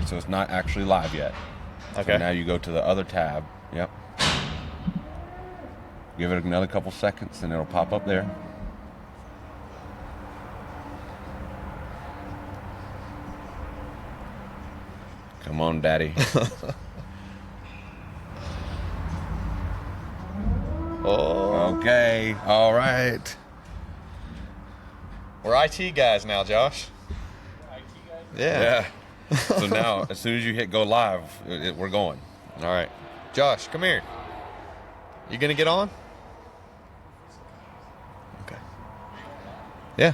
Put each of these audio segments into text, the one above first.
right, so it's not actually live yet. Okay. So now you go to the other tab. Yep. Give it another couple seconds and it'll pop up there. Come on, Daddy. Oh. Okay. All right. We're IT guys now, Josh. IT guys? Yeah. So now, as soon as you hit go live, we're going. All right. Josh, come here. You going to get on? Okay. Yeah.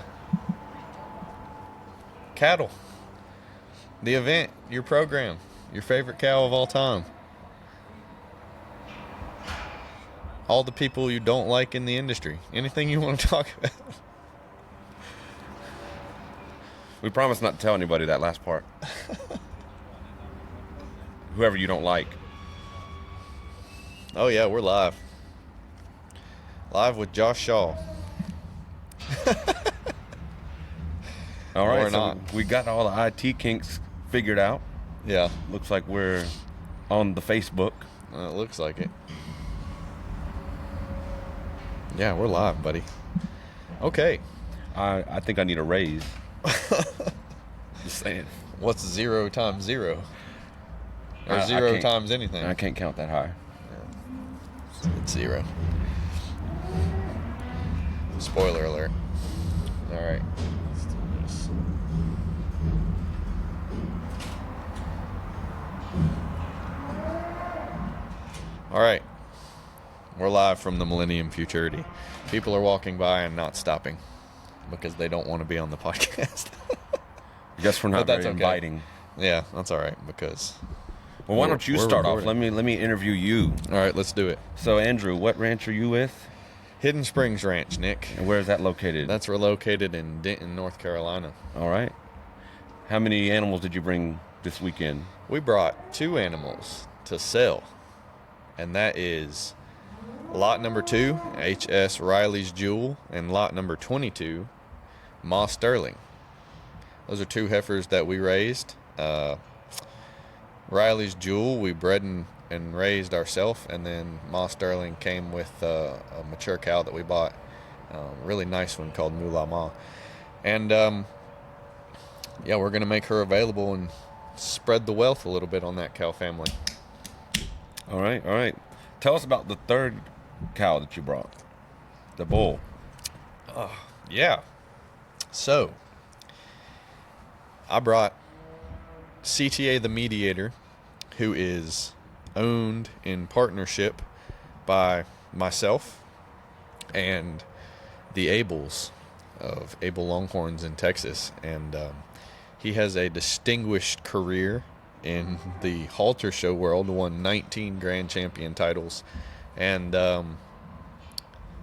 Cattle. The event, your program, your favorite cow of all time. All the people you don't like in the industry. Anything you want to talk about. We promise not to tell anybody that last part. Whoever you don't like. Oh, yeah, we're live. Live with Josh Shaw. All right, Or so not. we got all the IT kinks figured out. Yeah, Looks like we're on the Facebook. it looks like it. Yeah, we're live, buddy. Okay. I think I need a raise. Just saying. What's 0 times 0? Or I 0 can't- times anything? I can't count that high. It's 0. Spoiler alert. All right. Let's do this. All right. We're live from the Millennium Futurity. People are walking by and not stopping because they don't want to be on the podcast. I guess we're not But that's very okay. inviting. Yeah, that's all right because... Well, why don't you We're start recording. off? Let me interview you. All right, let's do it. So, Andrew, what ranch are you with? Hidden Springs Ranch, Nick. And where is that located? That's located in Denton, North Carolina. All right. How many animals did you bring this weekend? We brought 2 animals to sell, and that is lot number 2, H.S. Riley's Jewel, and lot number 22, Ma Sterling. Those are 2 heifers that we raised. Riley's Jewel we bred and raised ourselves, and then Ma Sterling came with a mature cow that we bought, really nice one called Moolah Ma. And yeah, we're going to make her available and spread the wealth a little bit on that cow family. All right, all right. Tell us about the third cow that you brought, the bull. Yeah. So, I brought CTA the Mediator, who is owned in partnership by myself and the Abels of Abel Longhorns in Texas. And he has a distinguished career in the halter show world, won 19 grand champion titles. And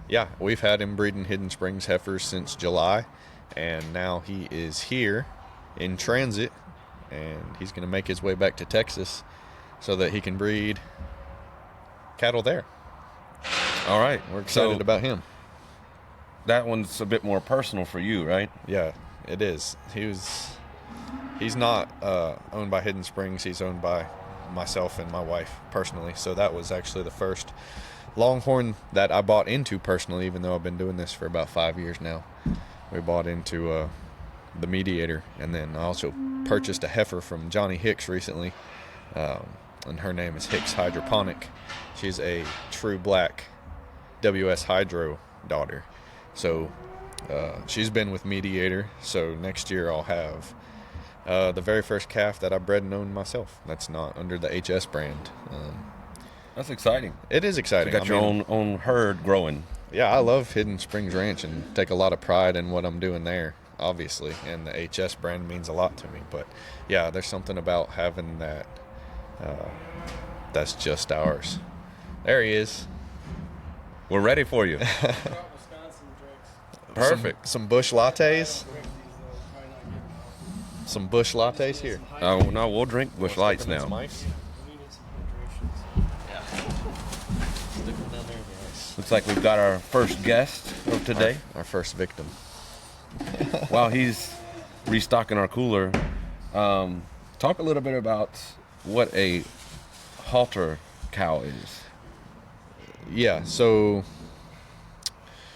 yeah, we've had him breeding Hidden Springs heifers since July, and now he is here in transit, and he's going to make his way back to Texas so that he can breed cattle there. All right. We're excited So about him. that one's a bit more personal for you, right? Yeah, it is. He's not owned by Hidden Springs. He's owned by myself and my wife personally. So that was actually the first Longhorn that I bought into personally, even though I've been doing this for about 5 years now. We bought into the Mediator, and then I also purchased a heifer from Johnny Hicks recently, and her name is Hicks Hydroponic. She's a true black WS Hydro daughter. So she's been with Mediator, so next year I'll have the very first calf that I bred and owned myself. That's not under the HS brand. That's exciting. It is exciting. You got your own herd growing. Yeah, I love Hidden Springs Ranch and take a lot of pride in what I'm doing there, obviously. And the HS brand means a lot to me. But yeah, there's something about having that that's just ours. There he is. We're ready for you. Wisconsin drinks. Perfect. Some Bush lattes. Drink these, probably not good. Some Bush lattes here. No, we'll drink Bush Lights Some now. ice. We need some hydrations. Stick them down there in the ice. Looks like we've got our first guest of today. Our first victim. While he's restocking our cooler, Talk a little bit about what a halter cow is, Yeah, so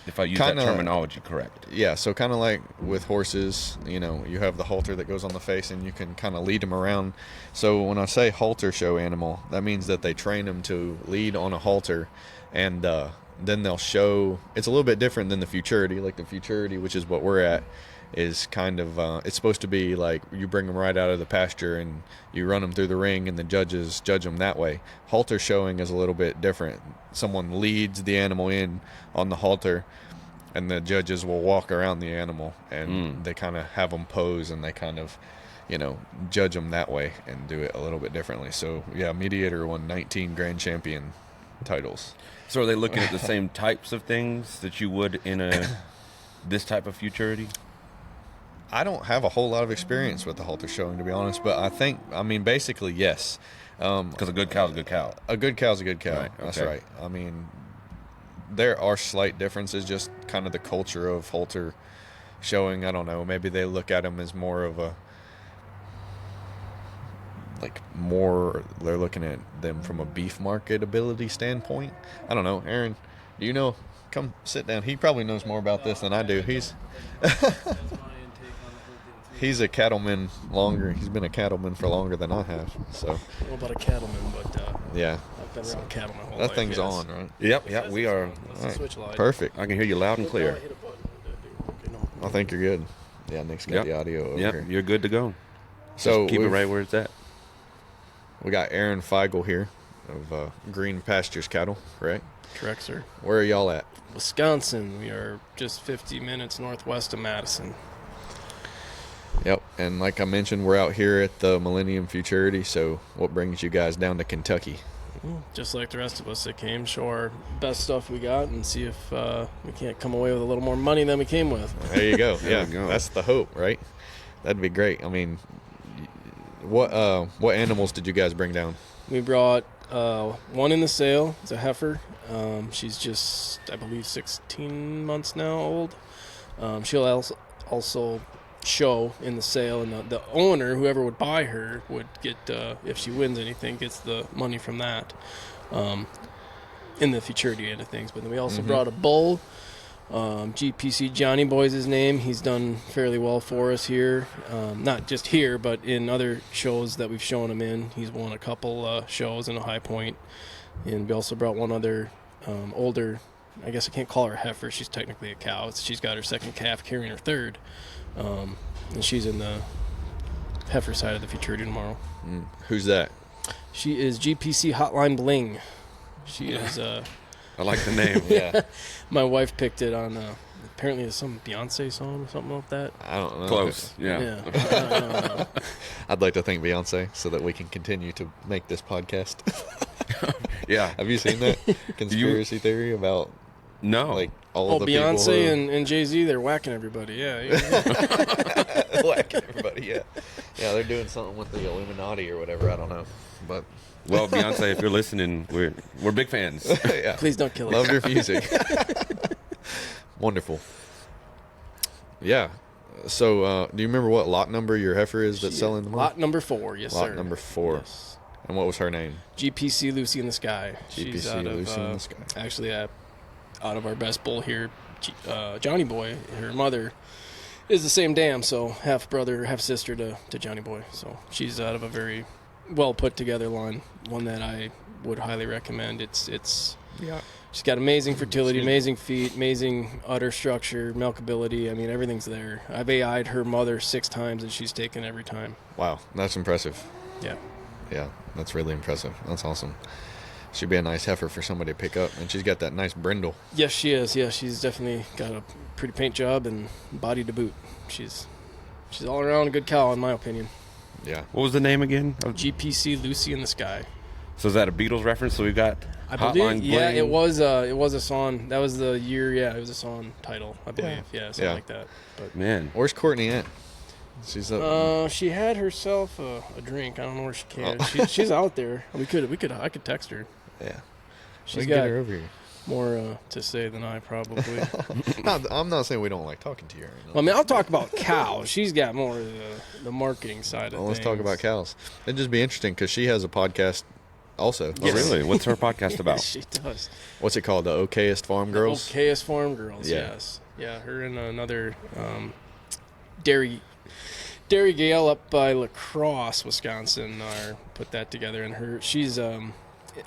if I use Kinda- that terminology correct. yeah, so kind of like with horses, you know, you have the halter that goes on the face, and you can kind of lead them around. So when I say halter show animal, that means that they train them to lead on a halter, and then they'll show. It's a little bit different than the futurity. Like the futurity, which is what we're at, is kind of it's supposed to be like you bring them right out of the pasture and you run them through the ring, and the judges judge them that way. Halter showing is a little bit different. Someone leads the animal in on the halter, and the judges will walk around the animal, and they kind of have them pose, and they kind of, you know, judge them that way and do it a little bit differently. So yeah, Mediator won 19 grand champion titles. So are they looking at the same types of things that you would in this type of futurity? I don't have a whole lot of experience with the halter showing, to be honest, but I mean, basically, yes. Because a good cow is a good cow. A good cow's a good cow. Right, That's okay. right. I mean, there are slight differences, just kind of the culture of halter showing. I don't know. Maybe they look at them as more of a, they're looking at them from a beef marketability standpoint. I don't know. Aaron, do you know? Come sit down. He probably knows more about this than I do. That's my intake on the whole thing, too. He's a cattleman longer. He's been a cattleman for longer than I have. So, I don't know about a cattleman, but yeah. I've been around cattle my whole That life. thing's yes. on, right? Yep, we are. That's All right. the switch line. Perfect. I can hear you loud and No, I clear. hit a button. Okay, no. I think you're good. Yeah, Nick's got Yep. the audio over Yep, here. you're good to go. So Just keep it right where it's at. We got Aaron Feigl here of Green Pastures Cattle, correct? Correct, sir. Where are y'all at? Wisconsin. We are just 50 minutes northwest of Madison. Yep. And like I mentioned, we're out here at the Millennium Futurity. So what brings you guys down to Kentucky? Just like the rest of us that came, show our best stuff we got and see if we can't come away with a little more money than we came with. There you go. There Yeah, we go. that's the hope, right? That'd be great. I mean, what animals did you guys bring down? We brought one in the sale. It's a heifer. She's just, I believe, 16 months now old. She'll also show in the sale, and the owner, whoever would buy her, would get, if she wins anything, gets the money from that in the futurity end of things. But then we also brought a bull. GPC Johnny Boy's his name. He's done fairly well for us here. Not just here, but in other shows that we've shown him in. He's won a couple shows in a High Point. And we also brought one other older, I guess I can't call her a heifer. She's technically a cow. She's got her second calf, carrying her third. And she's in the heifer side of the futurity tomorrow. Who's that? She is GPC Hotline Bling. She is... I like the name. Yeah. My wife picked it on apparently it's some Beyonce song or something like that. I don't know. Close. Yeah. I'd like to thank Beyonce so that we can continue to make this podcast. Yeah. Have you seen that conspiracy theory about No. like all Oh, the Beyonce people and Jay-Z, they're whacking everybody. Yeah. whacking everybody? Yeah, yeah, they're doing something with the Illuminati or whatever. I don't know, but Well, Beyonce, if you're listening, we're big fans. yeah, Please don't kill us. love your music. Wonderful. Yeah. So, do you remember what lot number your heifer is that's selling the most? Lot number 4, yes, Lot sir. number 4. Yes. And what was her name? GPC Lucy in the Sky. GPC out of, Lucy in the Sky. Actually, out of our best bull here, Johnny Boy, her mother is the same dam, so half brother, half sister to Johnny Boy. So she's out of a very well put together line, one that I would highly recommend. It's Yeah. she's got amazing fertility, amazing feet, amazing udder structure, milkability. I mean, everything's there. I've AI'd her mother 6 times, and she's taken every time. Wow, that's impressive. Yeah. Yeah, that's really impressive. That's awesome. She'd be a nice heifer for somebody to pick up, and she's got that nice brindle. Yes, she is. Yeah, she's definitely got a pretty paint job and body to boot. She's all around a good cow, in my opinion. Yeah. What was the name again? GPC Lucy in the Sky. So is that a Beatles reference? So we've got I Hotline believe. Yeah, Bling. it was a song. That was the year. Yeah, it was a song title, I believe. Yeah, something Yeah. like that. But Man. Where's Courtney at? She's up. she had herself a drink. I don't know where she can. Oh. She's out there. I could text her. Yeah. She's We can got get her over here. more to say than I probably. I'm not saying we don't like talking to you. Well, I mean, I'll talk about cows. She's got more of the marketing side of Well, things. let's talk about cows. It'd just be interesting because she has a podcast also. Oh, really? What's her podcast about? She does. What's it called? The Okayest Farm Girls? Okayest Farm Girls, Yeah. yes. Yeah, her and another dairy gal up by La Crosse, Wisconsin, are put that together. And she's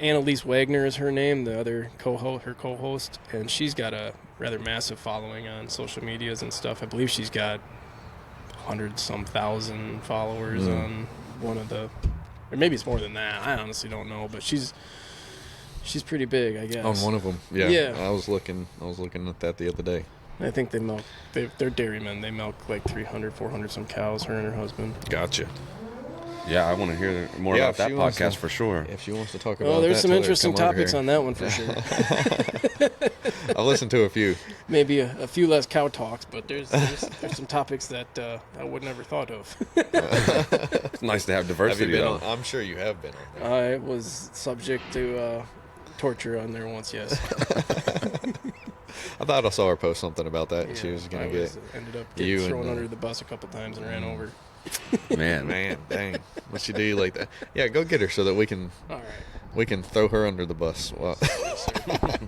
Annalise Wagner is her name, the other co-host, and she's got a rather massive following on social medias and stuff. I believe she's got 100-some thousand followers on one of the, or maybe it's more than that. I honestly don't know, but she's pretty big, I guess. On one of them, yeah. Yeah. I was looking at that the other day. I think they're dairymen. They milk like 300, 400 some cows, her and her husband. Gotcha. Yeah, I want to hear more about that podcast for sure. If she wants to talk about Oh, there's that, some tell her to interesting come over topics here. on that one for sure. I've listened to a few. Maybe a few less cow talks, but there's some topics that I would never thought of. It's nice to have Have diversity, you been though. on? I'm sure you have been on there. I was subject to torture on there once, yes. I thought I saw her post something about that. Yeah, she was going I to get ended up you getting and thrown under the bus a couple times and ran over. Man. dang. What she do like that? Yeah, go get her so that we can All right. throw her under the bus. Well, Yes, sir.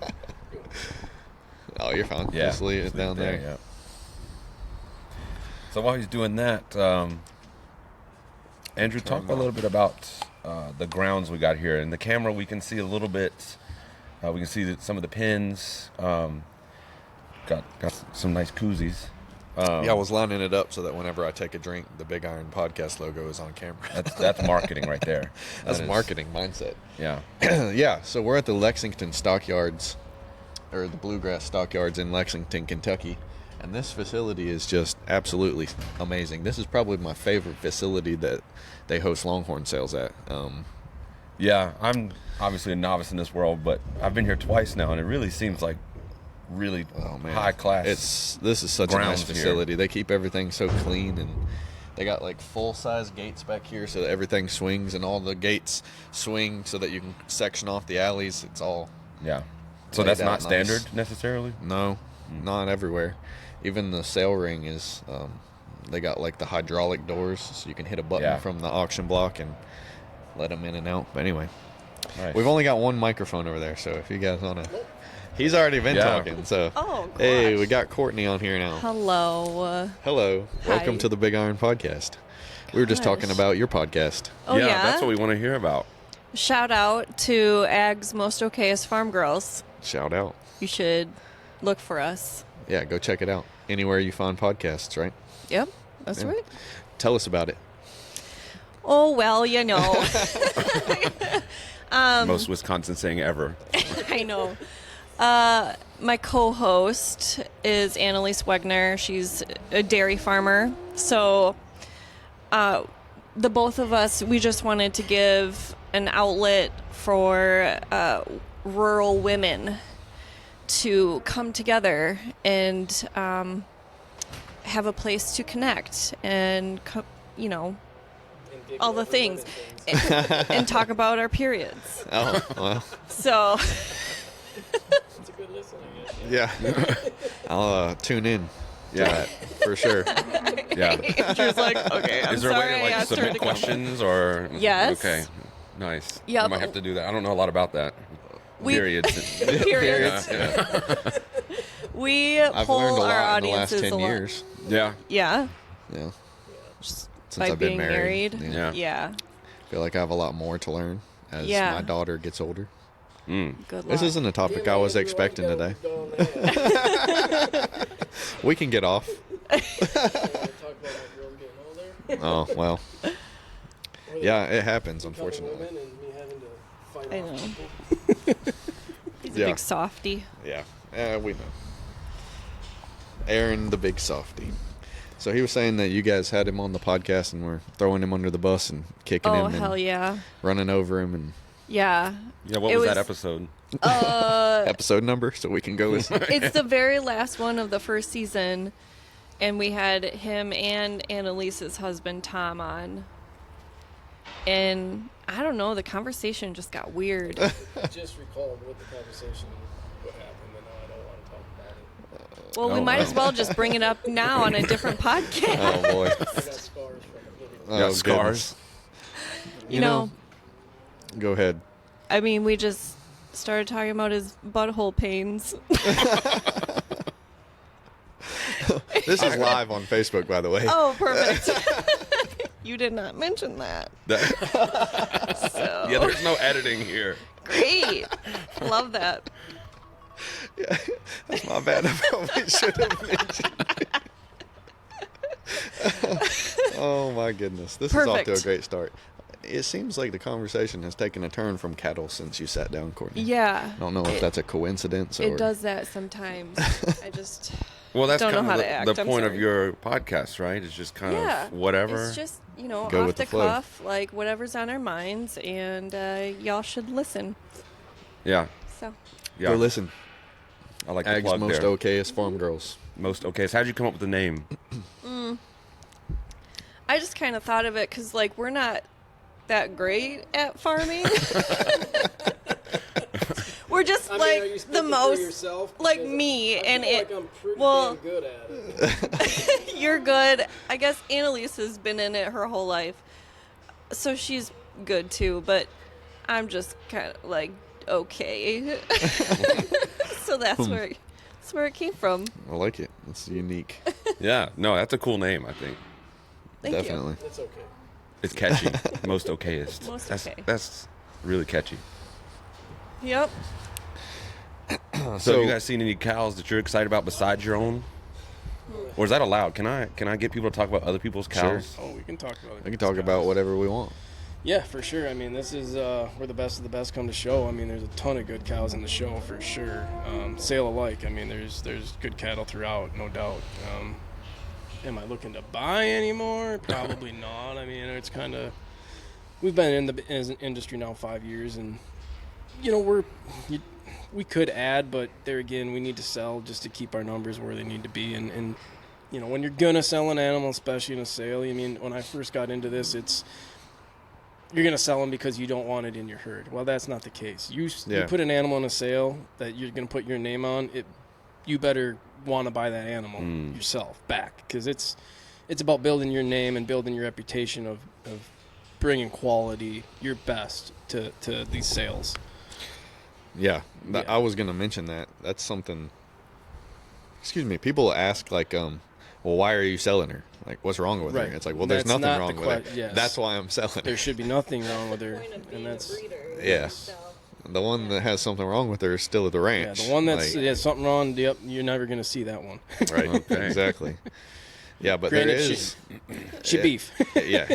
oh, you're fine. Yeah. Just leave it down there. Yeah. So while he's doing that, Andrew, talk a little bit about the grounds we got here. In the camera, we can see a little bit. We can see some of the pins. Got some nice koozies. Yeah, I was lining it up so that whenever I take a drink, the Big Iron Podcast logo is on camera. That's marketing right there. That's That is- marketing mindset. Yeah. Yeah, so we're at the Lexington Stockyards, or the Bluegrass Stockyards in Lexington, Kentucky. And this facility is just absolutely amazing. This is probably my favorite facility that they host Longhorn sales at. Yeah, I'm obviously a novice in this world, but I've been here twice now, and it really seems like really high class. This is such a nice grounds here. facility. They keep everything so clean, and they got like full size gates back here so that everything swings, and all the gates swing so that you can section off the alleys. It's all Yeah. So laid that's out not nice. standard necessarily? No, not everywhere. Even the sale ring is, they got like the hydraulic doors, so you can hit a button from the auction block and let them in and out. But anyway, Nice. we've only got one microphone over there, so if you guys want to... He's already been talking, so... Oh, gosh. Hey, we got Courtney on here now. Hello. Hello. Hi. Welcome to the Big Iron Podcast. We were just talking Gosh. about your podcast. Oh, yeah? That's what we want to hear about. Shout out to Ag's Most Okayest Farm Girls. Shout out. You should look for us. Yeah, go check it out. Anywhere you find podcasts, right? Yep, that's Yeah. right. Tell us about it. Oh, well, you know. Most Wisconsin saying ever. I know. My co-host is Annalise Wegner. She's a dairy farmer. So the both of us, we just wanted to give an outlet for rural women to come together and have a place to connect and, all the things. And talk about our periods. Oh, well. So... It's a good listen, I guess. Yeah. I'll tune in to that for sure. Yeah. Drew's like, okay, I'm Is there a sorry. way to I like asked her submit to come. questions or? Yes. Okay. Nice. Yeah, I might but- have to do that. I don't know a lot about that. We- Periods. Periods. Yeah. We I've poll learned a our lot in the last audiences 10 a lot. years. Yeah. Yeah. Yeah. Since By I've been being married. married. Yeah. Yeah. Feel like I have a lot more to learn as Yeah. my daughter gets older. Mm. Good luck. This isn't a topic I was expecting today. We can get off. Oh, well. Yeah, it happens, unfortunately. I know. He's a Yeah. big softy. Yeah, we know. Aaron, the big softy. So he was saying that you guys had him on the podcast and were throwing him under the bus and kicking Oh, him hell and yeah. running over him and Yeah. Yeah. What It was that was- episode? episode number so we can go listen. It's the very last one of the first season, and we had him and Annalise's husband, Tom, on. And I don't know, the conversation just got weird. Just recalled what the conversation Well, we might as well just bring it up now on a different podcast. Oh boy. Got scars. You know, Go ahead. I mean, we just started talking about his butthole pains. This is live on Facebook, by the way. Oh, perfect. You did not mention that. So, Yeah, there's no editing here. great. Love that. Yeah, that's my bad. I probably should have mentioned it. Oh my goodness, this is off to a Perfect. great start. It seems like the conversation has taken a turn from cattle since you sat down, Courtney. Yeah. I don't know if that's a coincidence or It does that sometimes. I just Well, that's don't know kind how of to act. the I'm point of sorry. your podcast, right? It's just kind yeah, of whatever. It's just, Go off with the the flow. cuff, like whatever's on our minds, and y'all should listen. Yeah, So yeah. Go listen. I like the Ag's plug most there. okayest farm girls. Most okay. So how'd you come up with the name? I just kind of thought of it because, like, we're not that great at farming. We're just the most like me, and it. I'm pretty well, good at it. You're good. I guess Annalise has been in it her whole life, so she's good too. But I'm just kind of like okay. So that's where it came from. I like it. It's unique. Yeah, no, that's a cool name. I think Thank Definitely. It's okay. it's catchy. Most okayest. Most that's, okay. That's really catchy. you. Yep. So, have you guys seen any cows that you're excited about besides your own? Or is that allowed? Can I get people to talk about other people's cows? Oh, we can talk about it. We can talk about whatever we want. Yeah, for sure. I mean, this is where the best of the best come to show. I mean, there's a ton of good cows in the show for sure. Sale alike. I mean, there's good cattle throughout, no doubt. Am I looking to buy anymore? Probably not. I mean, it's kind of we've been in the industry now 5 years, and we could add, but there again, we need to sell just to keep our numbers where they need to be. And when you're gonna sell an animal, especially in a sale, I mean, when I first got into this, you're going to sell them because you don't want it in your herd. Well, that's not the case. You put an animal in a sale that you're going to put your name on, you better want to buy that animal yourself back, because it's about building your name and building your reputation of bringing quality, your best to these sales. Yeah, I was going to mention that. That's something. Excuse me. People ask like, well, why are you selling her? Like, what's wrong with her? It's like, well, there's That's nothing not wrong the with her. yes. That's why I'm selling her. There should be nothing wrong with her, and that's Yeah. The one that has something wrong with her is still at the ranch. the one that's like, something wrong. Yep, you're never going to see that one. right. Okay. Exactly. Yeah, but Granted, there is. She beef. Yeah,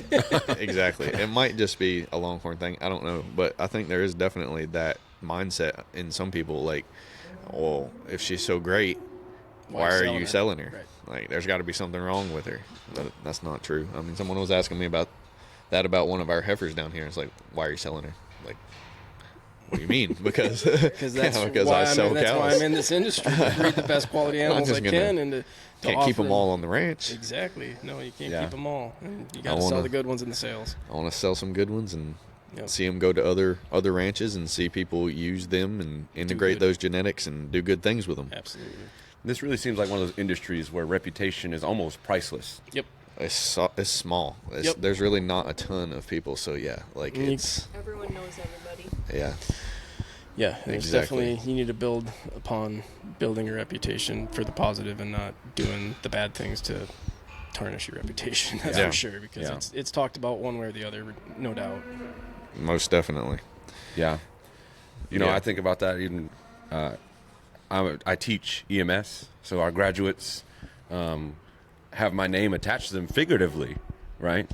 exactly. It might just be a Longhorn thing. I don't know, but I think there is definitely that mindset in some people. Like, well, if she's so great, why are you selling her? Right. Like, there's got to be something wrong with her. But that's not true. I mean, someone was asking me about that about one of our heifers down here. It's like, why are you selling her? Like, what do you mean? Because Because that's because why I sell that's cows. why I'm in this industry, to breed the best quality animals I just gonna- can, and to Can't keep offer them all on the ranch. Exactly. No, you can't Yeah. keep them all. And you I got to sell wanna- the good ones in the sales. I want to sell some good ones and Yep. see them go to other ranches and see people use them and integrate good. those genetics and do good things with them. Absolutely. This really seems like one of those industries where reputation is almost priceless. Yep. It's small. Yep. There's really not a ton of people, so yeah, like Mm. it's Everyone knows everybody. yeah. Yeah, there's Exactly. definitely, you need to build upon building a reputation for the positive and not doing the bad things to tarnish your reputation. That's Yeah. for sure, because Yeah. it's talked about one way or the other, no doubt. Most definitely. Yeah. Yeah. I think about that even. I teach EMS, so our graduates have my name attached to them figuratively, right?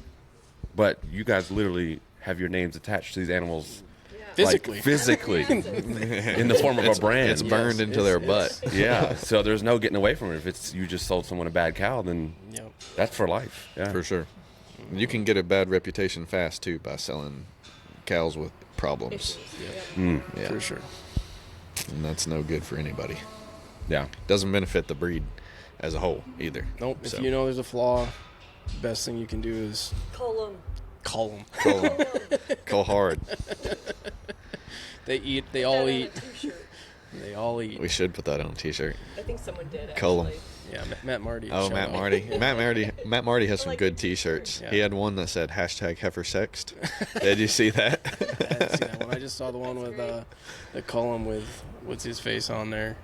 But you guys literally have your names attached to these animals Physically. like, physically in the form of a brand. It's burned into their butt. Yeah, so there's no getting away from it. If it's you just sold someone a bad cow, then Yep. that's for life. Yeah, For sure. You can get a bad reputation fast too by selling cows with problems. Yeah. For sure. And that's no good for anybody. yeah. Doesn't benefit the breed as a whole either. Nope. If So- you know there's a flaw, the best thing you can do is Column. call them. Call hard. They all eat. They all eat. We should put that on a T-shirt. I think someone did. Cull 'em. Yeah, Matt Marty. Oh, shout Matt out. Marty. Matt Marty has some Like good the T-shirts. Yeah. He had one that said #heifersext. Did you see that? I didn't see that one. I just saw the one with the column with what's his face on there.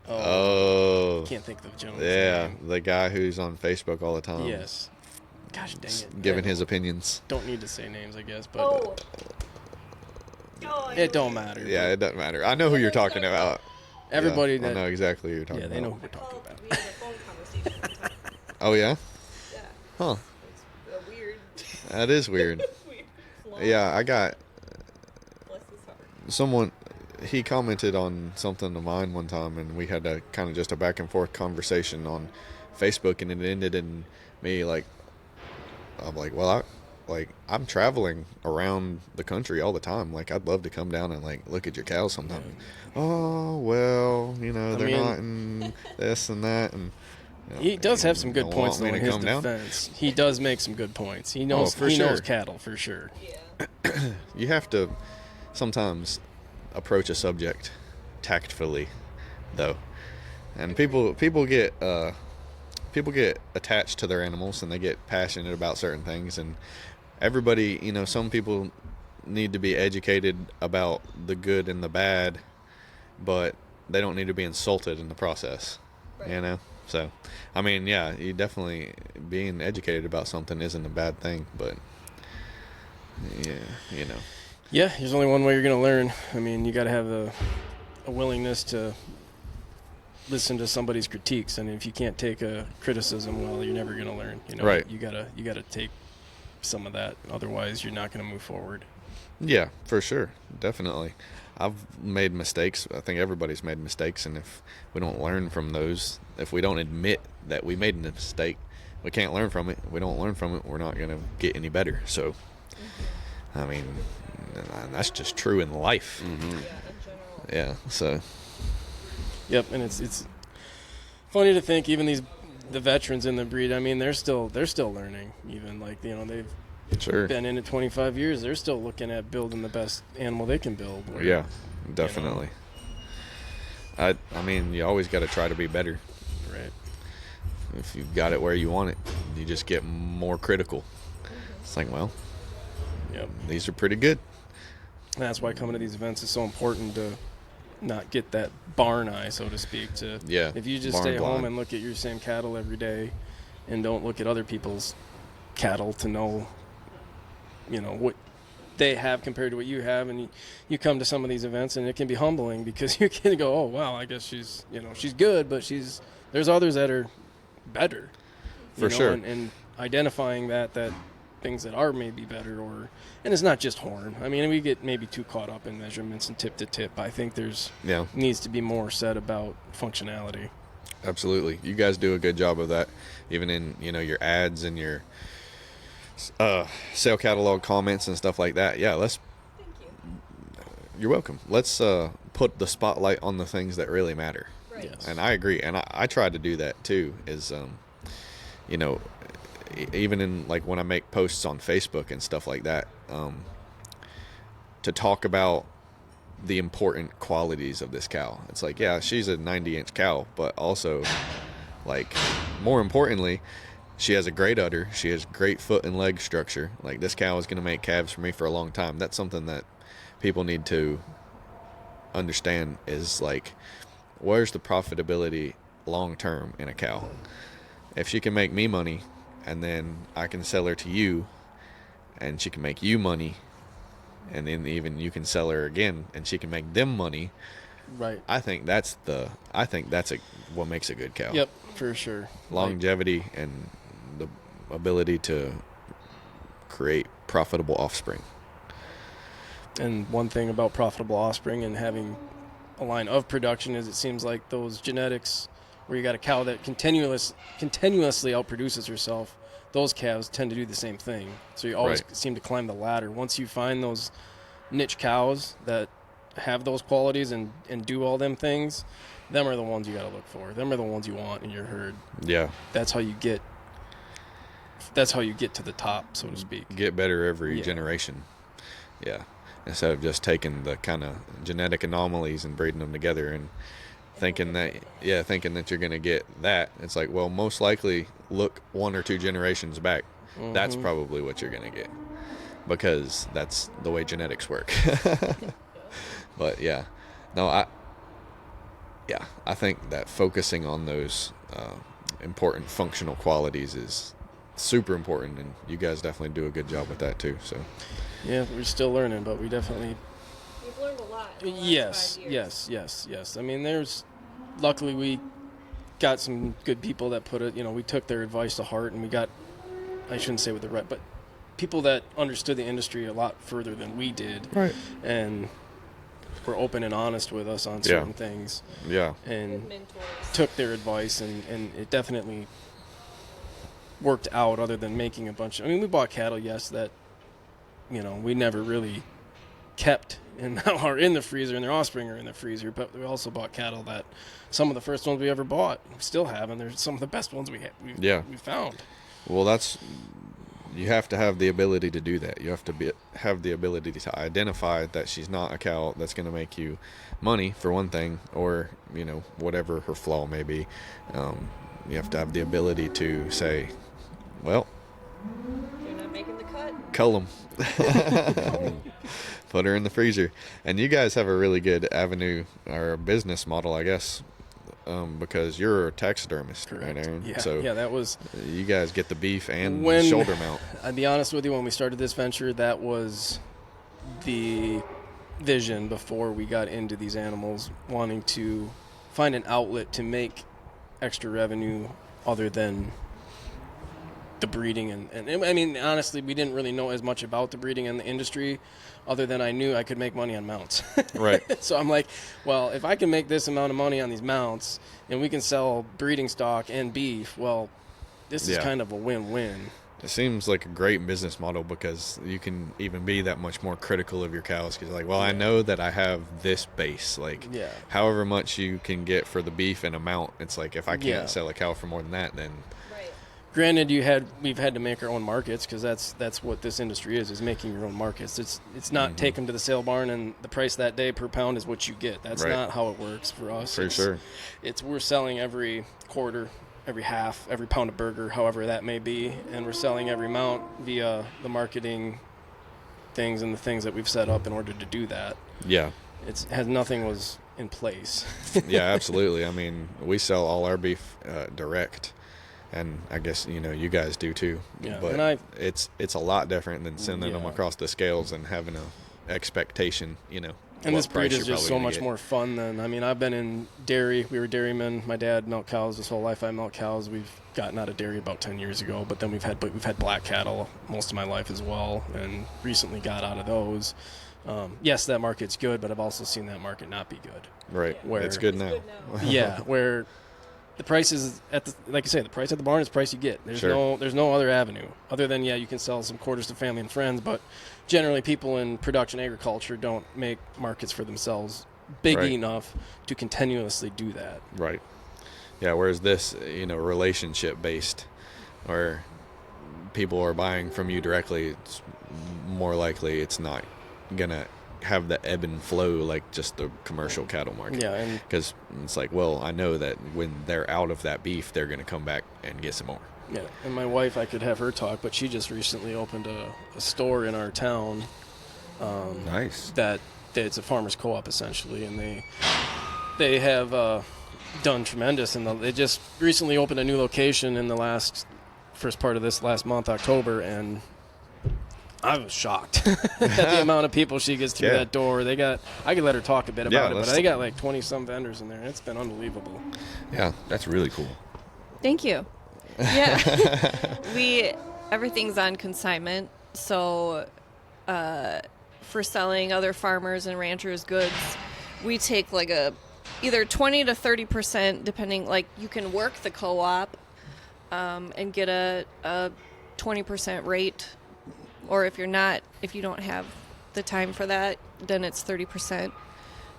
Oh. Can't think of Jones' Yeah, name. the guy who's on Facebook all the time. Yes. Gosh dang it. Giving I his opinions. don't need to say names, I guess, but Oh. it don't matter. Yeah, it doesn't matter. I know who you're talking about. Everybody Yeah, I that know exactly who you're talking yeah, about. they know who we're talking about. We had a phone conversation one time. Oh, yeah? Yeah. Huh. It's weird. That is weird. Weird. Yeah, I got Bless his heart. someone, he commented on something of mine one time, and we had a kind of just a back and forth conversation on Facebook, and it ended in me like, I'm like, well, I'm traveling around the country all the time. Like, I'd love to come down and like look at your cows sometime. Oh, well, you know, they're not in this and that, and you know, He does have some good don't points though want me in to his come down? defense. He does make some good points. He knows for he knows sure. cattle for sure. Yeah. You have to sometimes approach a subject tactfully, though, and people get attached to their animals, and they get passionate about certain things, and everybody, you know, some people need to be educated about the good and the bad, but they don't need to be insulted in the process. Right. You know, so I mean, yeah, you definitely being educated about something isn't a bad thing, but yeah, you know. Yeah, there's only one way you're going to learn. I mean, you got to have a willingness to listen to somebody's critiques, and if you can't take a criticism, well, you're never going to learn. You know, Right. You gotta take some of that. Otherwise, you're not going to move forward. Yeah, for sure. Definitely. I've made mistakes. I think everybody's made mistakes, and if we don't learn from those, if we don't admit that we made a mistake, we can't learn from it. If we don't learn from it, we're not going to get any better. So, I mean, and that's just true in life. Yeah, in general. Yeah, so, Yep, and it's funny to think even the veterans in the breed. I mean, they're still learning. Even like, you know, they've sure. been in it 25 years. They're still looking at building the best animal they can build. Where, Yeah, definitely. I mean, you always got to try to be better. Right. If you've got it where you want it, you just get more critical. It's like, well, Yep. these are pretty good. And that's why coming to these events is so important to not get that barn eye, so to speak. Yeah, If you just barn stay home blind. and look at your same cattle every day, and don't look at other people's cattle to know, you know, what they have compared to what you have, and you come to some of these events, and it can be humbling because you can go, oh wow, I guess she's good, but there's others that are better. For sure. And identifying that things that are maybe better, and it's not just horn. I mean, we get maybe too caught up in measurements and tip to tip. I think Yeah, needs to be more said about functionality. absolutely. You guys do a good job of that, even in, you know, your ads and your sale catalog comments and stuff like that. Yeah, Thank you. you're welcome. Let's put the spotlight on the things that really matter. Right. Yes. And I agree, and I try to do that too. Is you know, even in like when I make posts on Facebook and stuff like that, to talk about the important qualities of this cow. It's like, yeah, she's a 90-inch cow, but also, like, more importantly, she has a great udder. She has great foot and leg structure. Like, this cow is going to make calves for me for a long time. That's something that people need to understand is, like, where's the profitability long term in a cow? If she can make me money, and then I can sell her to you, and she can make you money, and then even you can sell her again, and she can make them money. Right. I think that's what makes a good cow. Yep, for sure. Longevity and the ability to create profitable offspring. And one thing about profitable offspring and having a line of production is it seems like those genetics where you got a cow that continuously outproduces herself, those calves tend to do the same thing. So you always Right. seem to climb the ladder. Once you find those niche cows that have those qualities and do all them things, them are the ones you got to look for. Them are the ones you want in your herd. Yeah. That's how you get to the top, so to speak. Get better every Yeah. generation. Yeah. instead of just taking the kind of genetic anomalies and breeding them together and thinking that you're going to get that. It's like, well, most likely look 1 or 2 generations back. That's probably what you're going to get, because that's the way genetics work. But yeah, no, I think that focusing on those important functional qualities is super important, and you guys definitely do a good job with that too. So Yeah, we're still learning, but we definitely. We've learned a lot. In the last Yes, 5 years. yes. I mean, luckily we got some good people that we took their advice to heart, and we got, I shouldn't say with the right, but people that understood the industry a lot further than we did. Right. And were open and honest with us on certain things. Yeah. And Good mentors. took their advice, and it definitely worked out, other than making a bunch of, we bought cattle, yes, that, we never really kept and now are in the freezer, and their offspring are in the freezer, but we also bought cattle that some of the first ones we ever bought, we still have, and they're some of the best ones we found. Well, you have to have the ability to do that. You have to have the ability to identify that she's not a cow that's going to make you money, for one thing, or, whatever her flaw may be. You have to have the ability to say, well, You're not making the cut. cull them. Put her in the freezer. And you guys have a really good avenue or business model, I guess, because you're a taxidermist, right, Aaron? Yeah, So that was. you guys get the beef and the shoulder mount. I'll be honest with you, when we started this venture, that was the vision before we got into these animals, wanting to find an outlet to make extra revenue other than the breeding. And honestly, we didn't really know as much about the breeding in the industry, other than I knew I could make money on mounts. Right. So I'm like, well, if I can make this amount of money on these mounts and we can sell breeding stock and beef, well, this is kind of a win-win. It seems like a great business model, because you can even be that much more critical of your cows, because I know that I have this base, however much you can get for the beef and a mount. It's like, if I can't sell a cow for more than that, then Granted, we've had to make our own markets, because that's what this industry is making your own markets. It's not take them to the sale barn and the price that day per pound is what you get. That's not how it works for us. For sure. We're selling every quarter, every half, every pound of burger, however that may be, and we're selling every mount via the marketing things and the things that we've set up in order to do that. Yeah. Nothing was in place. Yeah, absolutely. We sell all our beef direct. And I guess, you guys do too. Yeah, but it's a lot different than sending them across the scales and having a expectation, And this breed is just so much more fun than, I've been in dairy. We were dairymen. My dad milked cows his whole life. I milked cows. We've gotten out of dairy about 10 years ago, but then we've had black cattle most of my life as well, and recently got out of those. Yes, that market's good, but I've also seen that market not be good. Right. It's good now. Yeah, where the price is like I say, the price at the barn is the price you get. There's no other avenue other than you can sell some quarters to family and friends, but generally people in production agriculture don't make markets for themselves big enough to continuously do that. Right. Yeah, whereas this, relationship based, where people are buying from you directly, it's more likely it's not gonna have the ebb and flow like just the commercial cattle market. Yeah, and because it's like, well, I know that when they're out of that beef, they're going to come back and get some more. Yeah, and my wife, I could have her talk, but she just recently opened a store in our town. Nice. That it's a farmers co-op essentially, and they have done tremendous, and they just recently opened a new location in the first part of this last month, October, and I was shocked at the amount of people she gets through that door. I could let her talk a bit about it, but they got like 20-some vendors in there, and it's been unbelievable. Yeah, That's really cool. Thank you. Yeah. Everything's on consignment, so for selling other farmers and ranchers goods, we take like either 20 to 30%, depending, you can work the co-op and get a 20% rate. Or if you don't have the time for that, then it's 30%.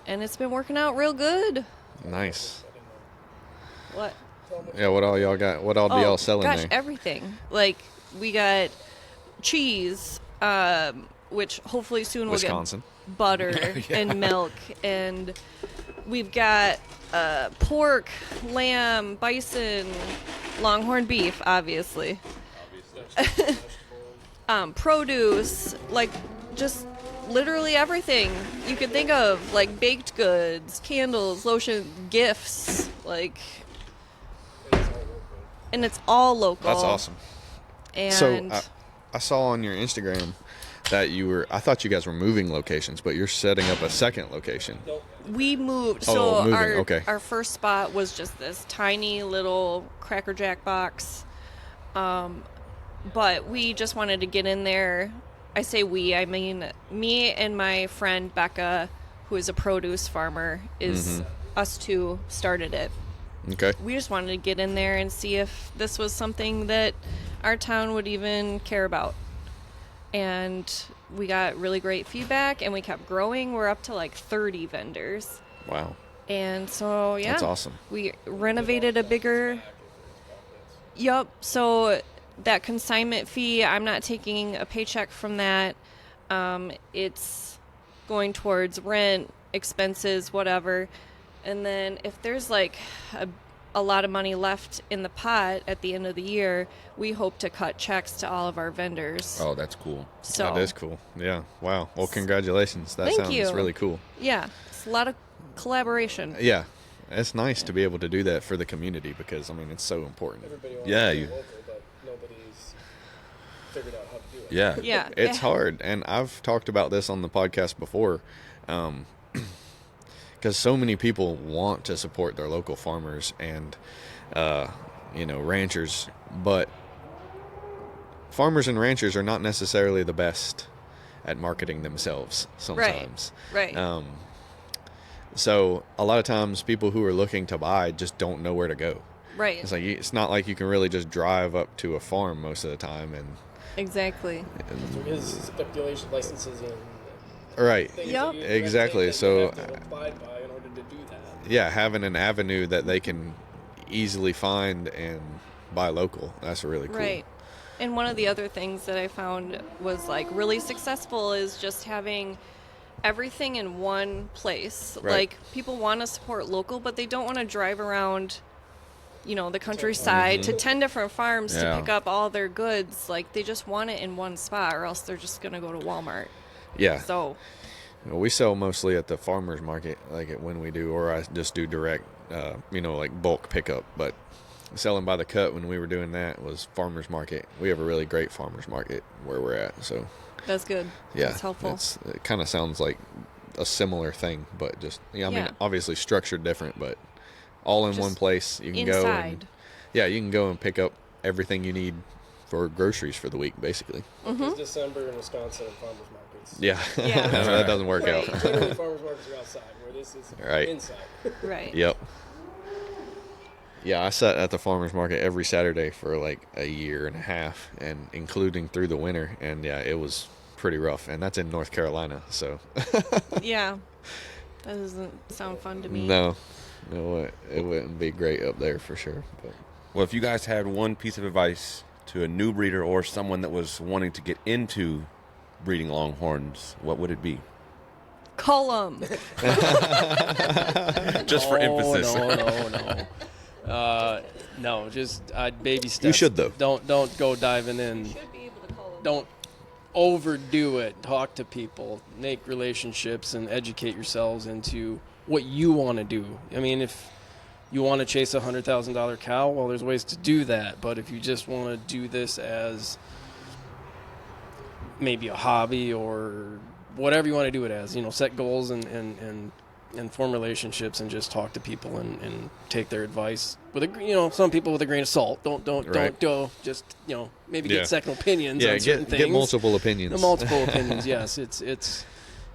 And it's been working out real good. Nice. What? Yeah, what all y'all got? What all do y'all sell in there? Everything. We got cheese. which hopefully soon we'll Wisconsin. get butter and milk. And we've got pork, lamb, bison, Longhorn beef, obviously. Produce, like just literally everything you could think of, like baked goods, candles, lotion, gifts, like, and it's all local. That's awesome. And So I saw on your Instagram that I thought you guys were moving locations, but you're setting up a second location. we moved. Oh, So moving, our okay. our first spot was just this tiny little Cracker Jack box. But we just wanted to get in there. I say we, I mean me and my friend Becca, who is a produce farmer, is us two started it. Okay. We just wanted to get in there and see if this was something that our town would even care about. And we got really great feedback, and we kept growing. We're up to like 30 vendors. Wow. And so, yeah. That's awesome. We renovated a bigger... Yup. So that consignment fee, I'm not taking a paycheck from that. It's going towards rent, expenses, whatever. And then if there's like a lot of money left in the pot at the end of the year, we hope to cut checks to all of our vendors. Oh, that's cool. So That is cool. Yeah. Wow. Well, congratulations. That Thank sounds you. really cool. yeah, it's a lot of collaboration. Yeah. It's nice to be able to do that for the community because, I mean, it's so important. Everybody wants Yeah, to be you- local, but nobody's figured out how to do it. Yeah. Yeah. It's hard, and I've talked about this on the podcast before, because so many people want to support their local farmers and, ranchers, but farmers and ranchers are not necessarily the best at marketing themselves sometimes. Right. So a lot of times people who are looking to buy just don't know where to go. Right. It's not like you can really just drive up to a farm most of the time and Exactly. There is stipulation licenses and right. things Yep. that you Exactly, that so- you have to abide by in order to do that. Yeah, having an avenue that they can easily find and buy local. That's really cool. Right. And one of the other things that I found was like really successful is just having everything in one place. Right. Like people want to support local, but they don't want to drive around, the countryside to 10 different farms Yeah. to pick up all their goods. Like they just want it in one spot, or else they're just going to go to Walmart. Yeah. So, We sell mostly at the farmer's market, like when we do, or I just do direct, like bulk pickup. But selling by the cut when we were doing that was farmer's market. We have a really great farmer's market where we're at. So, that's good. yeah. That's helpful. It kind of sounds like a similar thing, but just, I mean, Yeah. obviously structured different, but all in Just one place. You can go and, inside. yeah, you can go and pick up everything you need for groceries for the week, basically. It's December in Wisconsin and farmers markets. Yeah, Yeah. that doesn't work Right. out. Generally, farmers markets are outside, where this is Right. inside. Right. Yep. Yeah, I sat at the farmer's market every Saturday for like a year and a half, and including through the winter, and yeah, it was pretty rough, and that's in North Carolina, so Yeah. That doesn't sound fun to me. no, it wouldn't be great up there for sure. But Well, if you guys had one piece of advice to a new breeder or someone that was wanting to get into breeding Longhorns, what would it be? Call 'em. Just for emphasis. No, just baby steps. You should, though. Don't go diving in. Don't overdo it. Talk to people, make relationships, and educate yourselves into what you want to do. I mean, if you want to chase a $100,000 cow, well, there's ways to do that. But if you just want to do this as maybe a hobby or whatever you want to do it as, set goals and form relationships and just talk to people and take their advice with some people with a grain of salt. Don't Right. go just maybe Yeah. get second opinions yeah, on certain things. get multiple opinions. The multiple opinions. Yes, it's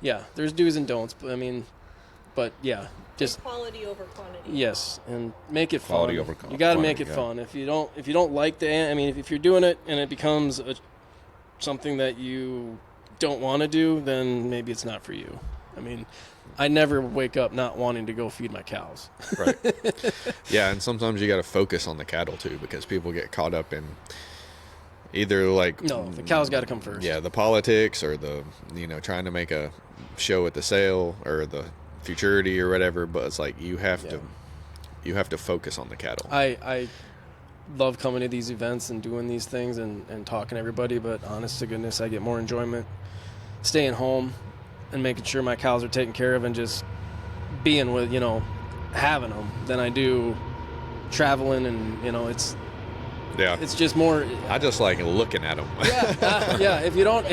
yeah. There's do's and don'ts, but yeah, just Quality over quantity. yes, and make it Quality fun. over You got to make it quantity, fun. If you don't like if you're doing it and it becomes something that you don't want to do, then maybe it's not for you. I mean, I never wake up not wanting to go feed my cows. Right. Yeah, and sometimes you got to focus on the cattle too, because people get caught up in Either like No, the cow's got to come first. yeah, the politics or the trying to make a show at the sale or the futurity or whatever. But it's like you have to focus on the cattle. I love coming to these events and doing these things and talking to everybody, but honest to goodness, I get more enjoyment staying home and making sure my cows are taken care of and just being with, having them than I do traveling, and it's just more. I just like looking at them. Yeah, if you don't,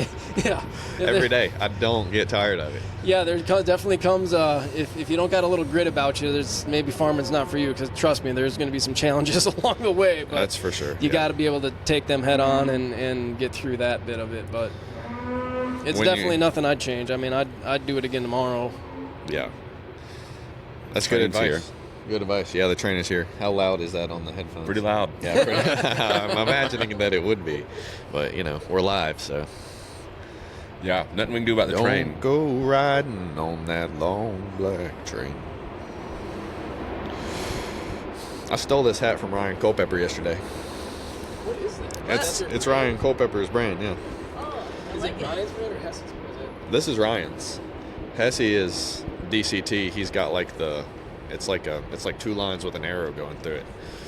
every day. I don't get tired of it. Yeah, there definitely comes, if you don't got a little grit about you, there's maybe farming's not for you, because trust me, there's going to be some challenges along the way. But that's for sure. You got to be able to take them head on and get through that bit of it. But it's definitely nothing I'd change. I mean, I'd do it again tomorrow. Yeah. That's good advice. Here. Good advice. Yeah, the train is here. How loud is that on the headphones? Pretty loud. Yeah, I'm imagining that it would be. But, we're live, so. Yeah, nothing we can do about the train. Don't go riding on that long black train. I stole this hat from Ryan Culpepper yesterday. What is that? It's Ryan Culpepper's brand, yeah. Is it Ryan's brand or Hess's brand? This is Ryan's. Hesse is DCT. He's got like it's like two lines with an arrow going through it.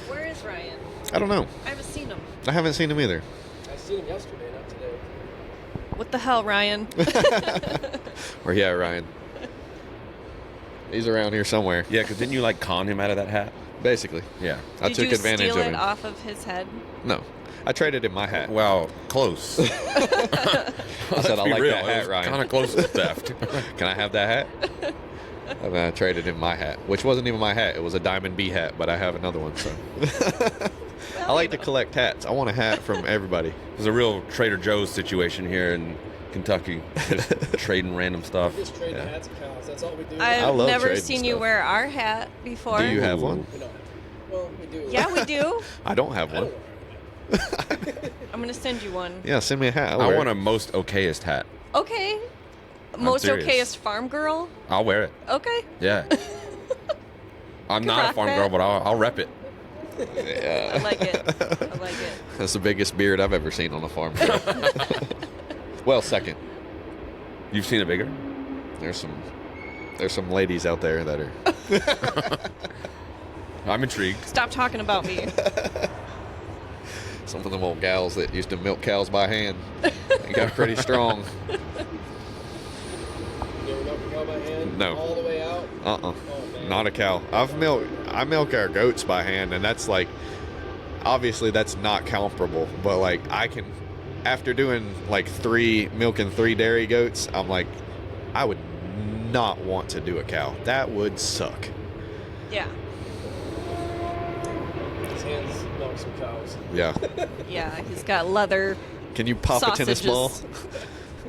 Where is Ryan? I don't know. I haven't seen him. I haven't seen him either. I seen him yesterday, not today. What the hell, Ryan? Or yeah, Ryan. He's around here somewhere. Yeah, because didn't you con him out of that hat? Basically. Yeah. I took advantage Did you of steal him. it off of his head? No. I traded in my hat. Well, close. I said, I like that hat, Ryan. Kind of close to theft. Can I have that hat? And then I traded in my hat, which wasn't even my hat. It was a Diamond B hat, but I have another one. So I like to collect hats. I want a hat from everybody. There's a real Trader Joe's situation here in Kentucky. Just trading random stuff. Just trading hats and cows. That's all we do. I've love never trading seen you stuff. wear our hat before. Do you have one? We don't. Well, we do. Yeah, we do. I don't have one. I'm going to send you one. Yeah, send me a hat. I want a most okayest hat. Okay. Most serious. okayest farm girl? I'll wear it. Okay. Yeah. I'm not a rock farm that. girl, but I'll rep it. I like it. I like it. That's the biggest beard I've ever seen on a farm. Well, second. You've seen it bigger? There's some ladies out there that are I'm intrigued. Stop talking about me. some of them old gals that used to milk cows by hand. They got pretty strong. You ever milk a cow by hand? No. All the way out? Uh-uh. Oh, man. Not a cow. I milk our goats by hand, and that's like, obviously that's not comparable, but like I can, after doing like milking three dairy goats, I'm like, I would not want to do a cow. That would suck. Yeah. His hands milk some cows. Yeah. Yeah, he's got leather Can you pop a tennis ball? sausages.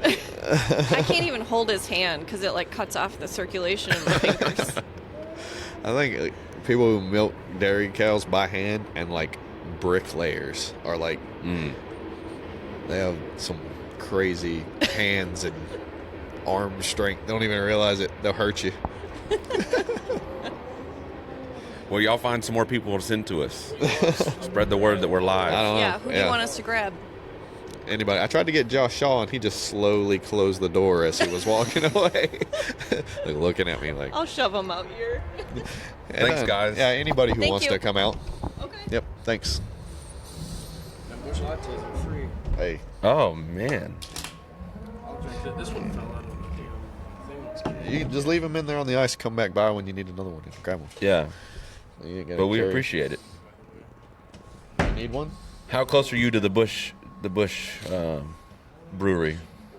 I can't even hold his hand because it cuts off the circulation in my fingers. I think people who milk dairy cows by hand and bricklayers are they have some crazy hands and arm strength. Don't even realize it. They'll hurt you. Well, y'all find some more people to send to us. Spread the word that we're live. I don't know. Yeah, who do you want us to grab? Anybody. I tried to get Josh Shaw, and he just slowly closed the door as he was walking away, looking at me like. I'll shove him out here. Thanks, guys. Yeah, anybody who Thank wants you. to come out. Okay. Yep, thanks. And bush lattes are free. Hey. Oh, man. I'll drink it. This one fell out of the damn thing. You can just leave them in there on the ice. Come back by when you need another one. And grab them. Yeah. You ain't gotta But we carry. appreciate it. You need one? How close are you to the Bush brewery?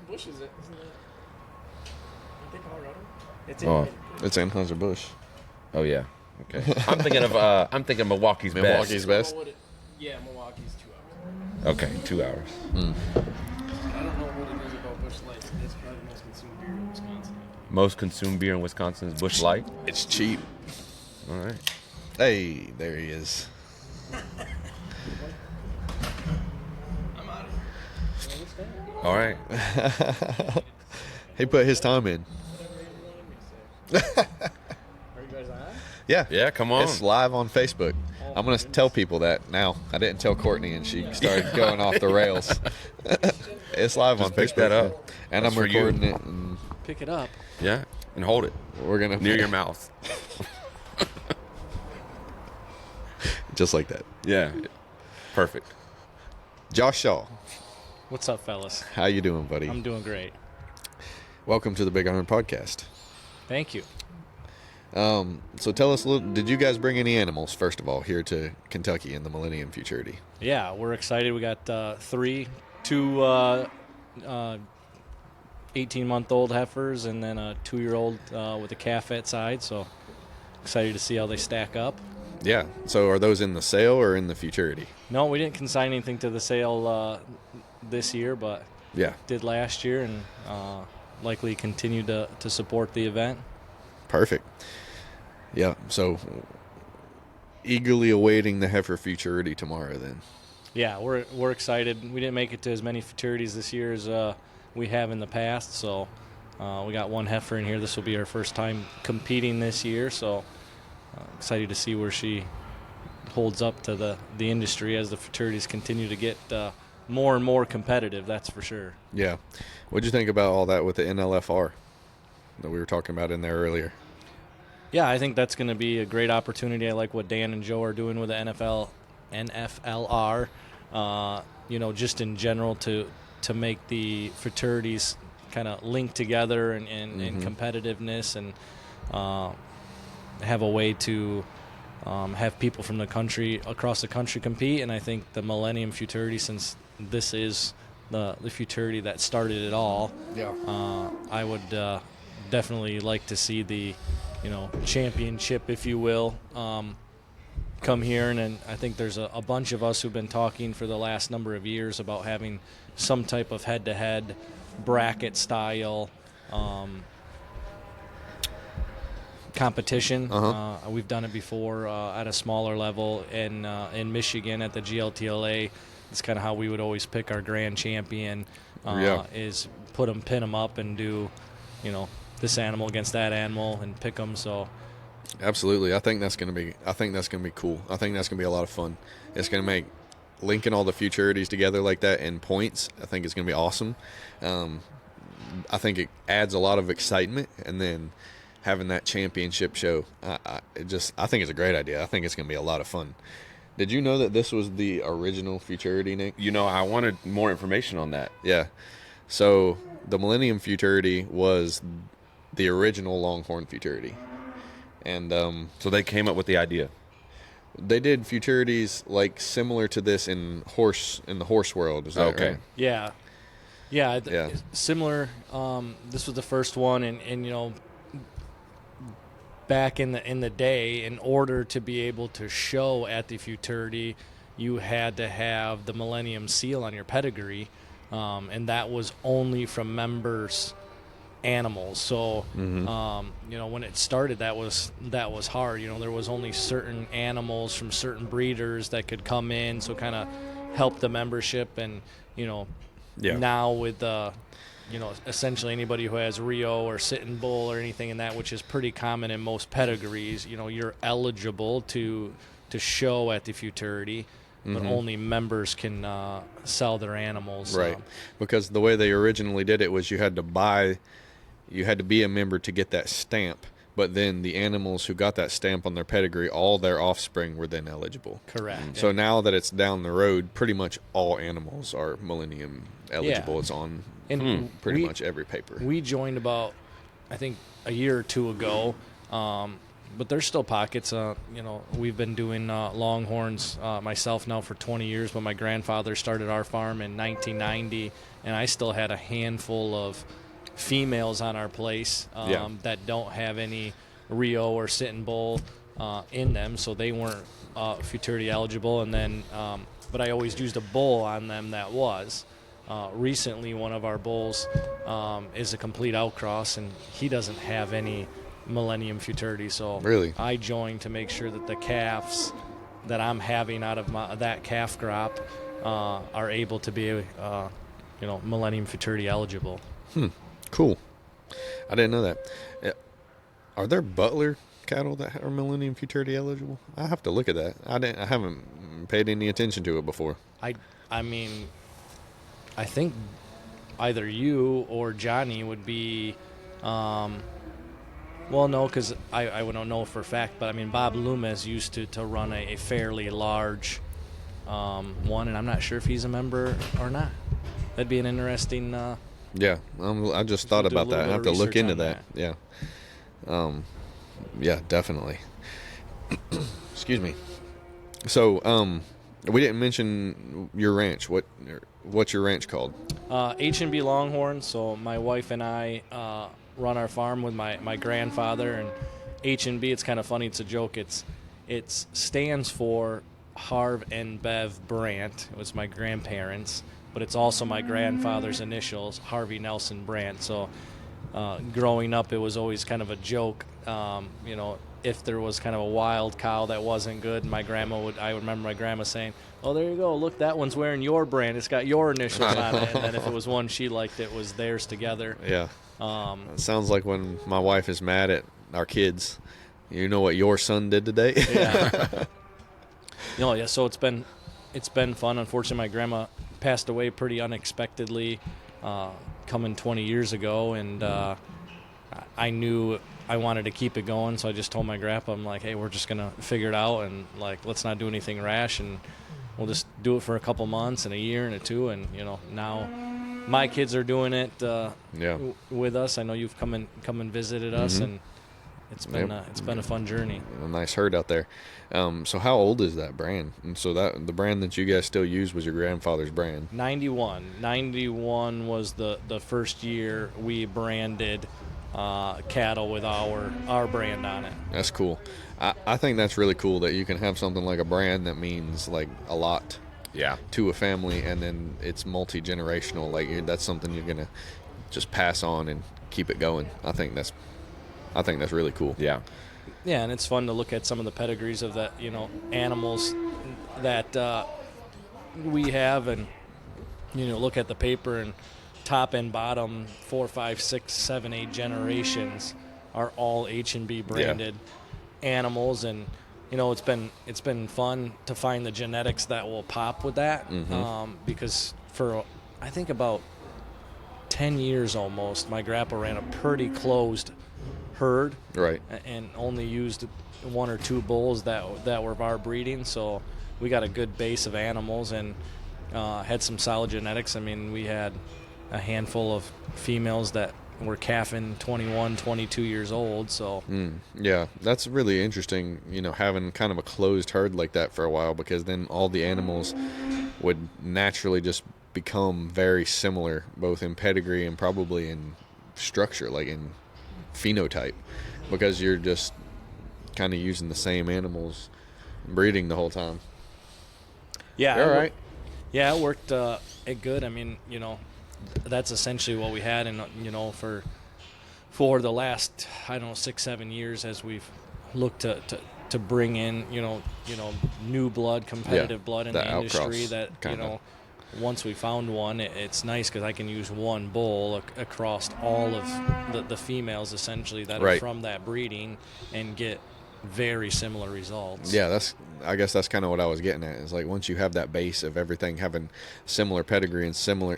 Bush is it? Isn't it? I think Colorado. It's Oh. It's Anheuser-Busch. Oh, yeah. Okay. I'm thinking Milwaukee's Milwaukee's best. Yeah, Milwaukee's 2 hours. Okay, 2 hours. I don't know what it is about Bush Lights. It's probably the most consumed beer in Wisconsin. Most consumed beer in Wisconsin is Bush Light. It's cheap. All right. Hey, there he is. I'm out of here. All right. He put his time in. Are you guys on? Yeah. Yeah, come on. It's live on Facebook. Oh, I'm going to tell people that now. I didn't tell Courtney, and she started going off the rails. It's live on pick Facebook. that up. And That's I'm for you. recording it. And Pick it up. Yeah, and hold it we're going to near your mouth. just like that. Yeah, perfect. Josh Shaw, What's up, fellas? how you doing, buddy? I'm doing great. Welcome to the Big Iron Podcast. Thank you. So tell us a little. Did you guys bring any animals, first of all, here to Kentucky in the Millennium Futurity? Yeah, we're excited. We got two 18-month-old heifers and then a 2-year-old with a calf at side. So excited to see how they stack up. Yeah. So are those in the sale or in the Futurity? No, we didn't consign anything to the sale this year, but Yeah. did last year and likely continue to support the event. Perfect. Yeah. So eagerly awaiting the heifer Futurity tomorrow then. Yeah, we're excited. We didn't make it to as many futurities this year as we have in the past, so we got one heifer in here. This will be our first time competing this year, so excited to see where she holds up to the industry as the futurities continue to get more and more competitive, that's for sure. Yeah. What'd you think about all that with the NLFR that we were talking about in there earlier? Yeah, I think that's going to be a great opportunity. I like what Dan and Joe are doing with the NFLR, just in general to make the fraternities kind of link together and competitiveness and have a way to have people from the country, across the country, compete. And I think the Millennium Futurity, since this is the futurity that started it all, I would definitely like to see the championship, if you will, come here. And I think there's a bunch of us who've been talking for the last number of years about having some type of head-to-head bracket style competition. We've done it before at a smaller level in Michigan at the GLTLA. It's kind of how we would always pick our grand champion. Is pin them up and do, this animal against that animal and pick them. So, Absolutely. I think that's gonna be cool. I think that's gonna be a lot of fun. It's gonna make linking all the futurities together like that in points. I think it's gonna be awesome. I think it adds a lot of excitement, and then having that championship show, I think it's a great idea. I think it's gonna be a lot of fun. Did you know that this was the original futurity, Nick? I wanted more information on that. Yeah. So the Millennium Futurity was the original Longhorn Futurity. And So they came up with the idea. they did futurities like similar to this in the horse world. Is that Okay. right? yeah. Yeah. Similar. This was the first one, and back in the day, in order to be able to show at the futurity, you had to have the Millennium Seal on your pedigree, and that was only from members' animals. So, when it started, that was hard. There was only certain animals from certain breeders that could come in, so kind of help the membership. And now with essentially anybody who has Rio or Sitting Bull or anything in that, which is pretty common in most pedigrees, you're eligible to show at the futurity, but only members can sell their animals. Right. Because the way they originally did it was you had to be a member to get that stamp, but then the animals who got that stamp on their pedigree, all their offspring were then eligible. Correct. So now that it's down the road, pretty much all animals are Millennium eligible. Yeah. It's on pretty much every paper. We joined about, I think, a year or two ago, but there's still pockets. We've been doing Longhorns myself now for 20 years, but my grandfather started our farm in 1990, and I still had a handful of females on our place that don't have any Rio or Sitting Bull in them, so they weren't futurity eligible. And then, but I always used a bull on them that was. Recently, one of our bulls is a complete outcross, and he doesn't have any Millennium Futurity. So Really? I joined to make sure that the calves that I'm having out of that calf crop are able to be, Millennium Futurity eligible. Cool. I didn't know that. Are there Butler cattle that are Millennium Futurity eligible? I have to look at that. I haven't paid any attention to it before. I mean, I think either you or Johnny would be. Well, no, because I don't know for a fact, but I mean, Bob Loomis used to run a fairly large one, and I'm not sure if he's a member or not. That'd be an interesting. Yeah, I just thought do a about little that. I bit have of to look research into on that. Yeah. Yeah, definitely. Excuse me. So, we didn't mention your ranch. What's your ranch called? H&B Longhorn. So my wife and I run our farm with my grandfather, and H&B. It's kind of funny. It's a joke. It stands for Harv and Bev Brandt. It was my grandparents, but it's also my grandfather's initials, Harvey Nelson Brandt. So growing up, it was always kind of a joke. If there was kind of a wild cow that wasn't good, I remember my grandma saying, "Oh, there you go. Look, that one's wearing your brand. It's got your initials on it." And then if it was one she liked, it was theirs together. Yeah. It sounds like when my wife is mad at our kids. You know what your son did today? Yeah. Yeah. So it's been fun. Unfortunately, my grandma passed away pretty unexpectedly, coming 20 years ago, and I knew I wanted to keep it going, so I just told my grandpa, I'm like, hey, we're just gonna figure it out, and like, let's not do anything rash, and we'll just do it for a couple months and a year and a two, and now my kids are doing it with us. I know you've come and visited us, and it's been a fun journey. A nice herd out there. So how old is that brand? And so that the brand that you guys still use was your grandfather's brand. 91 was the first year we branded cattle with our brand on it. That's cool. I think that's really cool that you can have something like a brand that means like a lot to a family, and then it's multi-generational. Like that's something you're gonna just pass on and keep it going. I think that's really cool. Yeah. Yeah, and it's fun to look at some of the pedigrees of that, animals that we have, and look at the paper, and top and bottom 4, 5, 6, 7, 8 generations are all H&B branded animals, and it's been fun to find the genetics that will pop with that, because for I think about 10 years almost, my grandpa ran a pretty closed herd, right, and only used 1 or 2 bulls that were of our breeding, so we got a good base of animals, and had some solid genetics. I mean, we had a handful of females that were calving 21, 22 years old. So yeah, that's really interesting, having kind of a closed herd like that for a while, because then all the animals would naturally just become very similar, both in pedigree and probably in structure, like in phenotype, because you're just kind of using the same animals breeding the whole time. Yeah. All right. Yeah, it worked good. I mean, that's essentially what we had, and for the last 6-7 years, as we've looked to bring in new blood, competitive blood in the industry. That once we found one, it's nice because I can use one bull across all of the females essentially that are from that breeding and get very similar results. Yeah, I guess that's kind of what I was getting at. Is like once you have that base of everything having similar pedigree and similar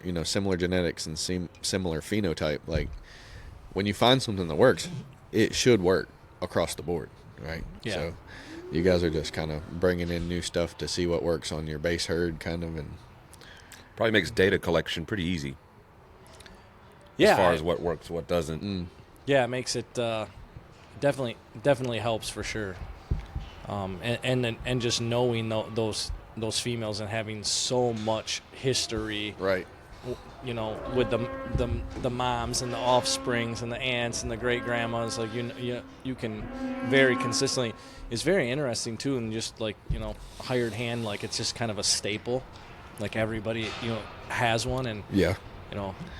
genetics and similar phenotype, like when you find something that works, it should work across the board, right? Yeah. So you guys are just kind of bringing in new stuff to see what works on your base herd, kind of, and probably makes data collection pretty easy. Yeah. As far as what works, what doesn't. Yeah, it makes it definitely helps for sure. And just knowing those females and having so much history, right? With the moms and the offsprings and the aunts and the great grandmas, like you can very consistently. It's very interesting too, and just like hired hand, like it's just kind of a staple, like everybody has one, and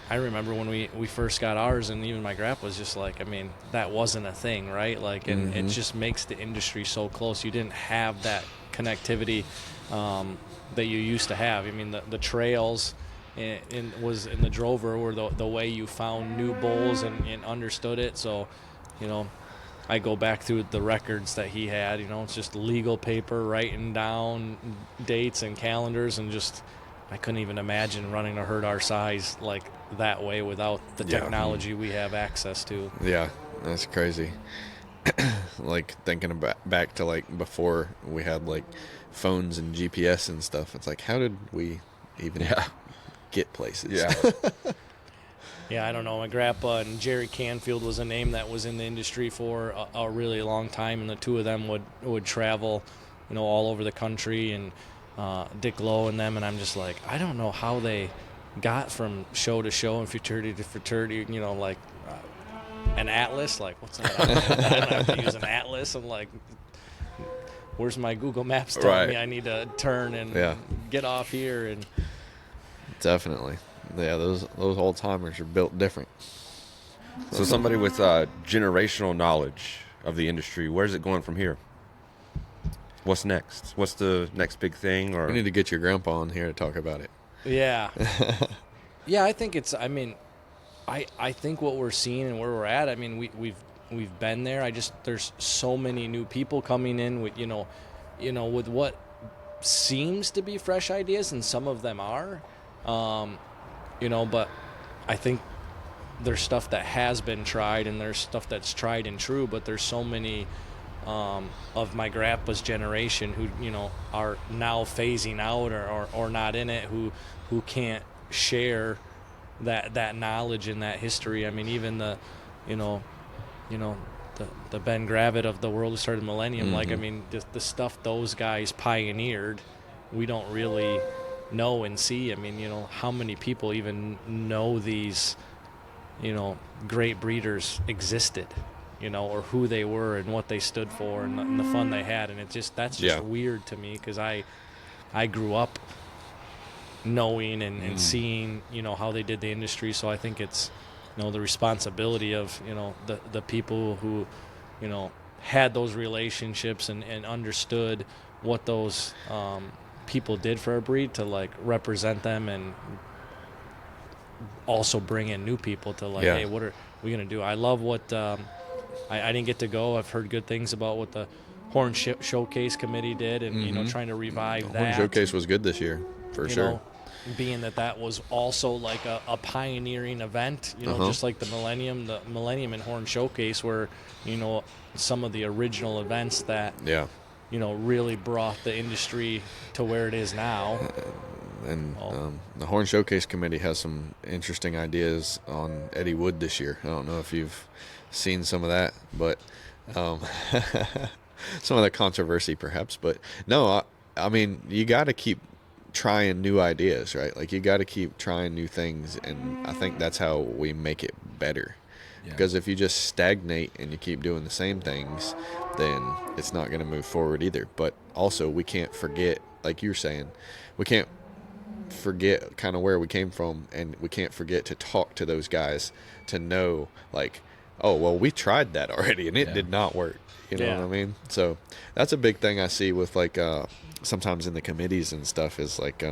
I remember when we first got ours, and even my grandpa was just like, I mean, that wasn't a thing, right? Like, and it just makes the industry so close. You didn't have that connectivity that you used to have. I mean, the trails was in the drover were the way you found new bulls and understood it. So, I go back through the records that he had. It's just legal paper, writing down dates and calendars, and just I couldn't even imagine running a herd our size like that way without the technology we have access to. Yeah, that's crazy. Like thinking back to like before we had like phones and GPS and stuff. It's like, how did we even get places? Yeah. Yeah, I don't know. My grandpa and Jerry Canfield was a name that was in the industry for a really long time, and the two of them would travel, all over the country, and Dick Lowe and them, and I'm just like, I don't know how they got from show to show and futurity to futurity, like an atlas. Like, what's that? I don't have to use an atlas. I'm like, where's my Google Maps telling me I need to turn and get off here? And definitely. Yeah, those old timers are built different. So somebody with generational knowledge of the industry, where's it going from here? What's next? What's the next big thing? Or we need to get your grandpa on here to talk about it. Yeah. Yeah, I think it's. I mean, I think what we're seeing and where we're at. I mean, we've been there. There's so many new people coming in with with what seems to be fresh ideas, and some of them are. But I think there's stuff that has been tried, and there's stuff that's tried and true, but there's so many of my grandpa's generation who, are now phasing out or not in it, who can't share that knowledge and that history. I mean, even the Ben Gravitt of the world who started Millennium, Mm-hmm. like, I mean, the stuff those guys pioneered, we don't really know and see. I mean, how many people even know these, great breeders existed, or who they were and what they stood for and the fun they had. And that's just weird to me, because I grew up knowing and seeing, how they did the industry. So I think it's, the responsibility of, the people who, had those relationships and understood what those people did for our breed, to like represent them and also bring in new people to like, hey, what are we gonna do? I love what I didn't get to go. I've heard good things about what the Horn Showcase Committee did, and trying to revive that. Horn Showcase was good this year, for sure. Being that was also like a pioneering event, just like the Millennium and Horn Showcase were, some of the original events that really brought the industry to where it is now. And the Horn Showcase Committee has some interesting ideas on Eddie Wood this year. I don't know if you've seen some of that, but some of the controversy perhaps. But no, I mean, you got to keep trying new ideas, right? Like, you got to keep trying new things, and I think that's how we make it better. Because if you just stagnate and you keep doing the same things, then it's not going to move forward either. But also, we can't forget, like you're saying, we can't forget kind of where we came from, and we can't forget to talk to those guys to know, like, oh, well, we tried that already and it did not work. You know what I mean? So that's a big thing I see with, like, sometimes in the committees and stuff is, like,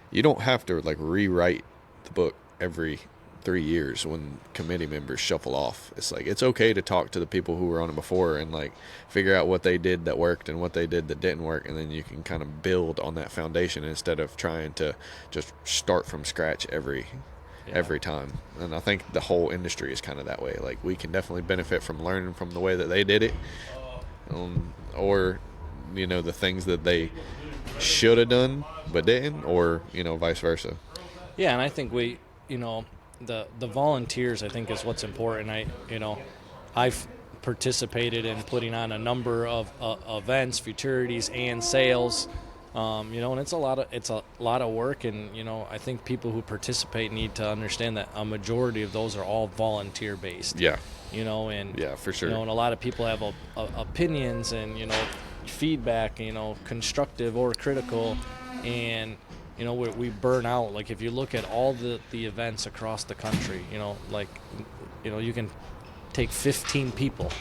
you don't have to, like, rewrite the book every 3 years when committee members shuffle off. It's like, it's okay to talk to the people who were on it before and, like, figure out what they did that worked and what they did that didn't work, and then you can kind of build on that foundation instead of trying to just start from scratch every time. And I think the whole industry is kind of that way. Like, we can definitely benefit from learning from the way that they did it, or the things that they should have done but didn't, or vice versa. Yeah, and I think we the volunteers, I think, is what's important. I've participated in putting on a number of events, futurities, and sales. And it's a lot of work, and I think people who participate need to understand that a majority of those are all volunteer based. Yeah. For sure. And a lot of people have opinions and feedback, constructive or critical, and we burn out. Like, if you look at all the events across the country, you can take 15 people,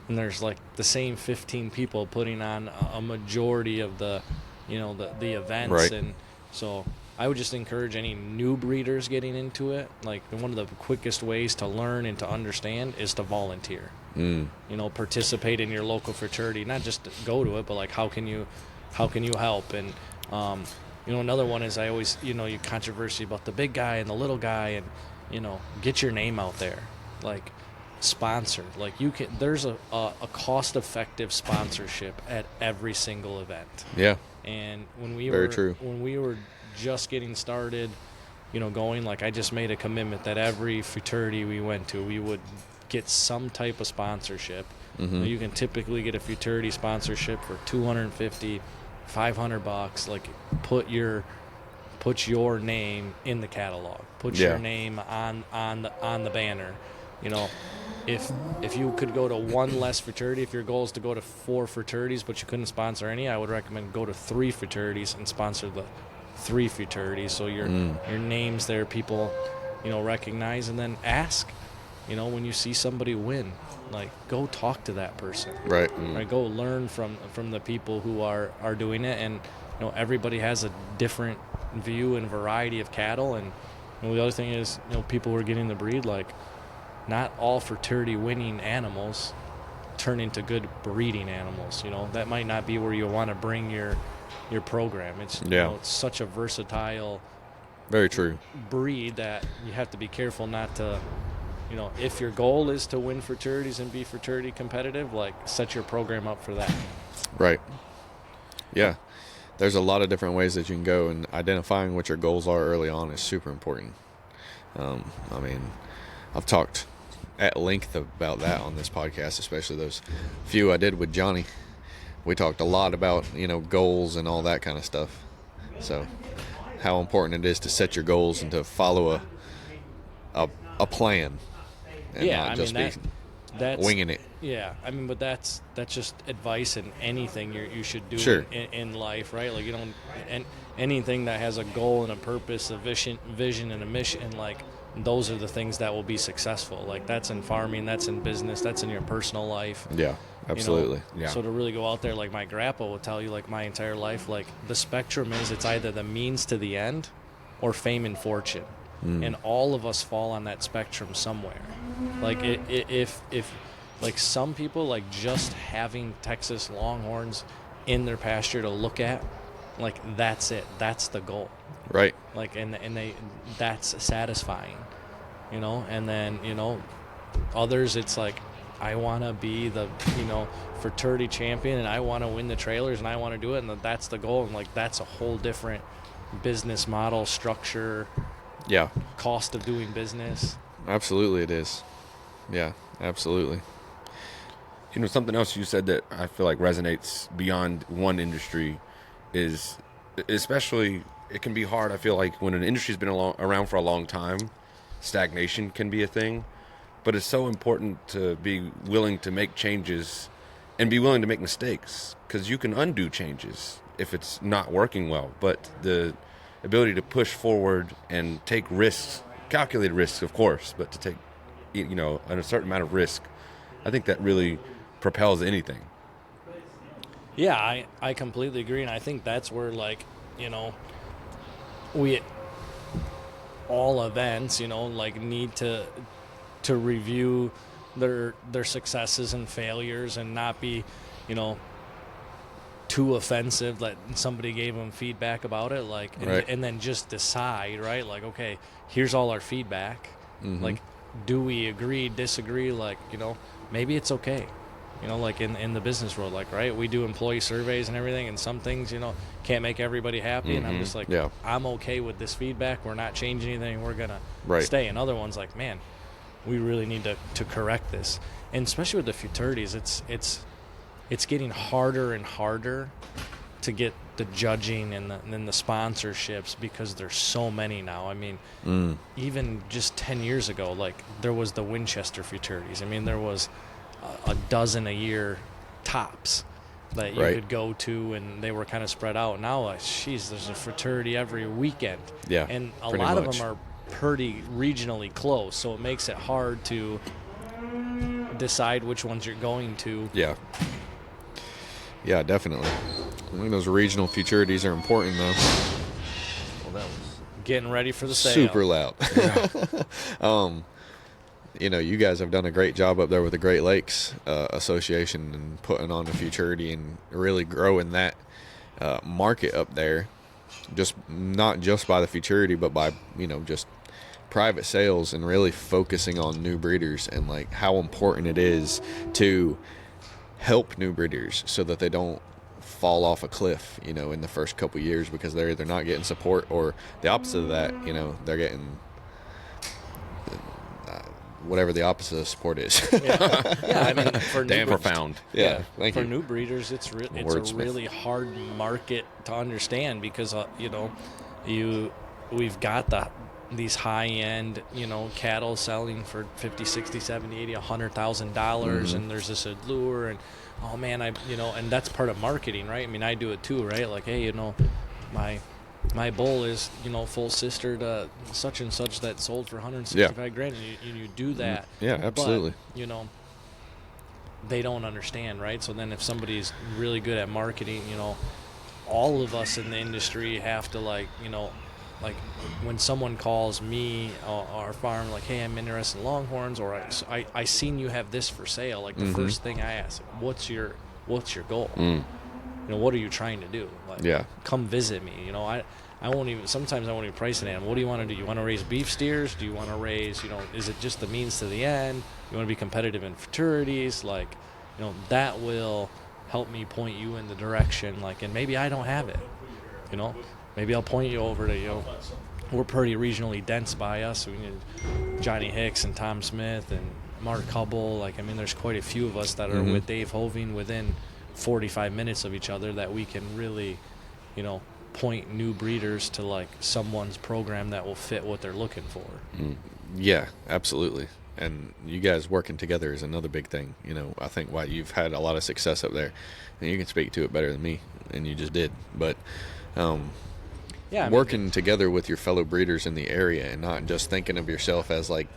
and there's like the same 15 people putting on a majority of the the events, right. And so I would just encourage any new breeders getting into it. Like, one of the quickest ways to learn and to understand is to volunteer. You know, participate in your local fraternity, not just to go to it, but like, how can you help? And you know, another one is, I always, you know, your controversy about the big guy and the little guy, and, you know, get your name out there. Like, sponsor. Like, you can, there's a cost-effective sponsorship at every single event. Yeah. And when we Very were true. when we were just getting started, you know, going, like, I just made a commitment that every fraternity we went to, we would get some type of sponsorship. You can typically get a fraternity sponsorship for $250, $500. Like, put your name in the catalog. Put your name on the banner. You know, if you could go to one less fraternity, if your goal is to go to 4 fraternities but you couldn't sponsor any, I would recommend go to 3 fraternities and sponsor the 3 fraternities, so your name's there, people, you know, recognize. And then ask, you know, when you see somebody win, like, go talk to that person. Right. Right, go learn from the people who are doing it. And, you know, everybody has a different view and variety of cattle. And, you know, the other thing is, you know, people who are getting the breed, like, not all fraternity winning animals turn into good breeding animals. You know, that might not be where you want to bring your program. It's, you know, it's such a versatile, very true, breed that you have to be careful not to, you know, if your goal is to win fraternities and be fraternity competitive, like, set your program up for that. Right. Yeah. There's a lot of different ways that you can go, and identifying what your goals are early on is super important. I mean, I've talked at length about that on this podcast, especially those few I did with Johnny. We talked a lot about, you know, goals and all that kind of stuff. So how important it is to set your goals and to follow a plan and not just that's winging it. Yeah, I mean, but that's just advice in anything you should do in life, right? Like, you don't, and anything that has a goal and a purpose, a vision and a mission, like, those are the things that will be successful. Like, that's in farming, that's in business, that's in your personal life. Yeah, absolutely. You know? So to really go out there, like my grandpa will tell you, like, my entire life, like, the spectrum is, it's either the means to the end or fame and fortune. And all of us fall on that spectrum somewhere. Like, if like, some people, like, just having Texas Longhorns in their pasture to look at, like, that's it. That's the goal. Right. Like, and they, that's satisfying, you know. And then, you know, others, it's like, I want to be the, you know, fraternity champion, and I want to win the trailers, and I want to do it, and that's the goal. And, like, that's a whole different business model, structure, cost of doing business. Absolutely it is. Yeah, absolutely. You know, something else you said that I feel like resonates beyond one industry is, especially, it can be hard, I feel like, when an industry's been around for a long time, stagnation can be a thing. But it's so important to be willing to make changes and be willing to make mistakes, because you can undo changes if it's not working well. But the ability to push forward and take risks, calculated risks, of course, but to take, you know, a certain amount of risk, I think that really propels anything. Yeah, I completely agree, and I think that's where, like, you know, we, all events, you know, like, need to review their successes and failures, and not be, you know, too offensive that somebody gave them feedback about it, like, and then just decide, right, like, okay, here's all our feedback, like, do we agree, disagree, like, you know, maybe it's okay. You know, like, in the business world, like, right, we do employee surveys and everything, and some things, you know, can't make everybody happy, and I'm just like, I'm okay with this feedback, we're not changing anything, we're gonna stay. And other ones, like, man, we really need to correct this. And especially with the fraternities, it's getting harder and harder to get the judging and the sponsorships, because there's so many now. I mean, even just 10 years ago, like, there was the Winchester fraternities. I mean, there was a dozen a year tops that you could go to, and they were kind of spread out. Now, like, there's a fraternity every weekend. Yeah, and a lot of them are pretty regionally close, so it makes it hard to decide which ones you're going to. Yeah, definitely. I think those regional futurities are important, though. Well, that was Getting ready for the sale. Super loud. You guys have done a great job up there with the Great Lakes Association and putting on the Futurity and really growing that market up there. Just not just by the Futurity, but by just private sales, and really focusing on new breeders and like how important it is to help new breeders so that they don't fall off a cliff, in the first couple years, because they're either not getting support, or the opposite of that, they're getting whatever the opposite of support is. Yeah, I mean, for Damn profound. Yeah, thank for you. new breeders, it's a really hard market to understand, because we've got these high end cattle selling for $50, $60, $70, $80, $100,000, and there's this allure, and oh man, and that's part of marketing, right? I mean, I do it too, right? Like, hey, my bull is full sister to such and such that sold for 165 grand, and you do that. Yeah, absolutely. But, they don't understand, right? So then if somebody's really good at marketing, all of us in the industry have to like when someone calls me or our farm, like, hey, I'm interested in Longhorns, or I seen you have this for sale, like the first thing I ask, what's your goal? What are you trying to do? Like, come visit me. Sometimes I won't even price an animal. What do you want to do? You want to raise beef steers? Do you want to raise, is it just the means to the end? You want to be competitive in futurities? Like, that will help me point you in the direction, like, and maybe I don't have it, maybe I'll point you over to, we're pretty regionally dense by us. We need Johnny Hicks and Tom Smith and Mark Hubble. Like, I mean, there's quite a few of us that are with Dave Hoving within 45 minutes of each other, that we can really, point new breeders to like someone's program that will fit what they're looking for. Yeah, absolutely. And you guys working together is another big thing. I think why you've had a lot of success up there, and you can speak to it better than me, and you just did. But working together with your fellow breeders in the area, and not just thinking of yourself as like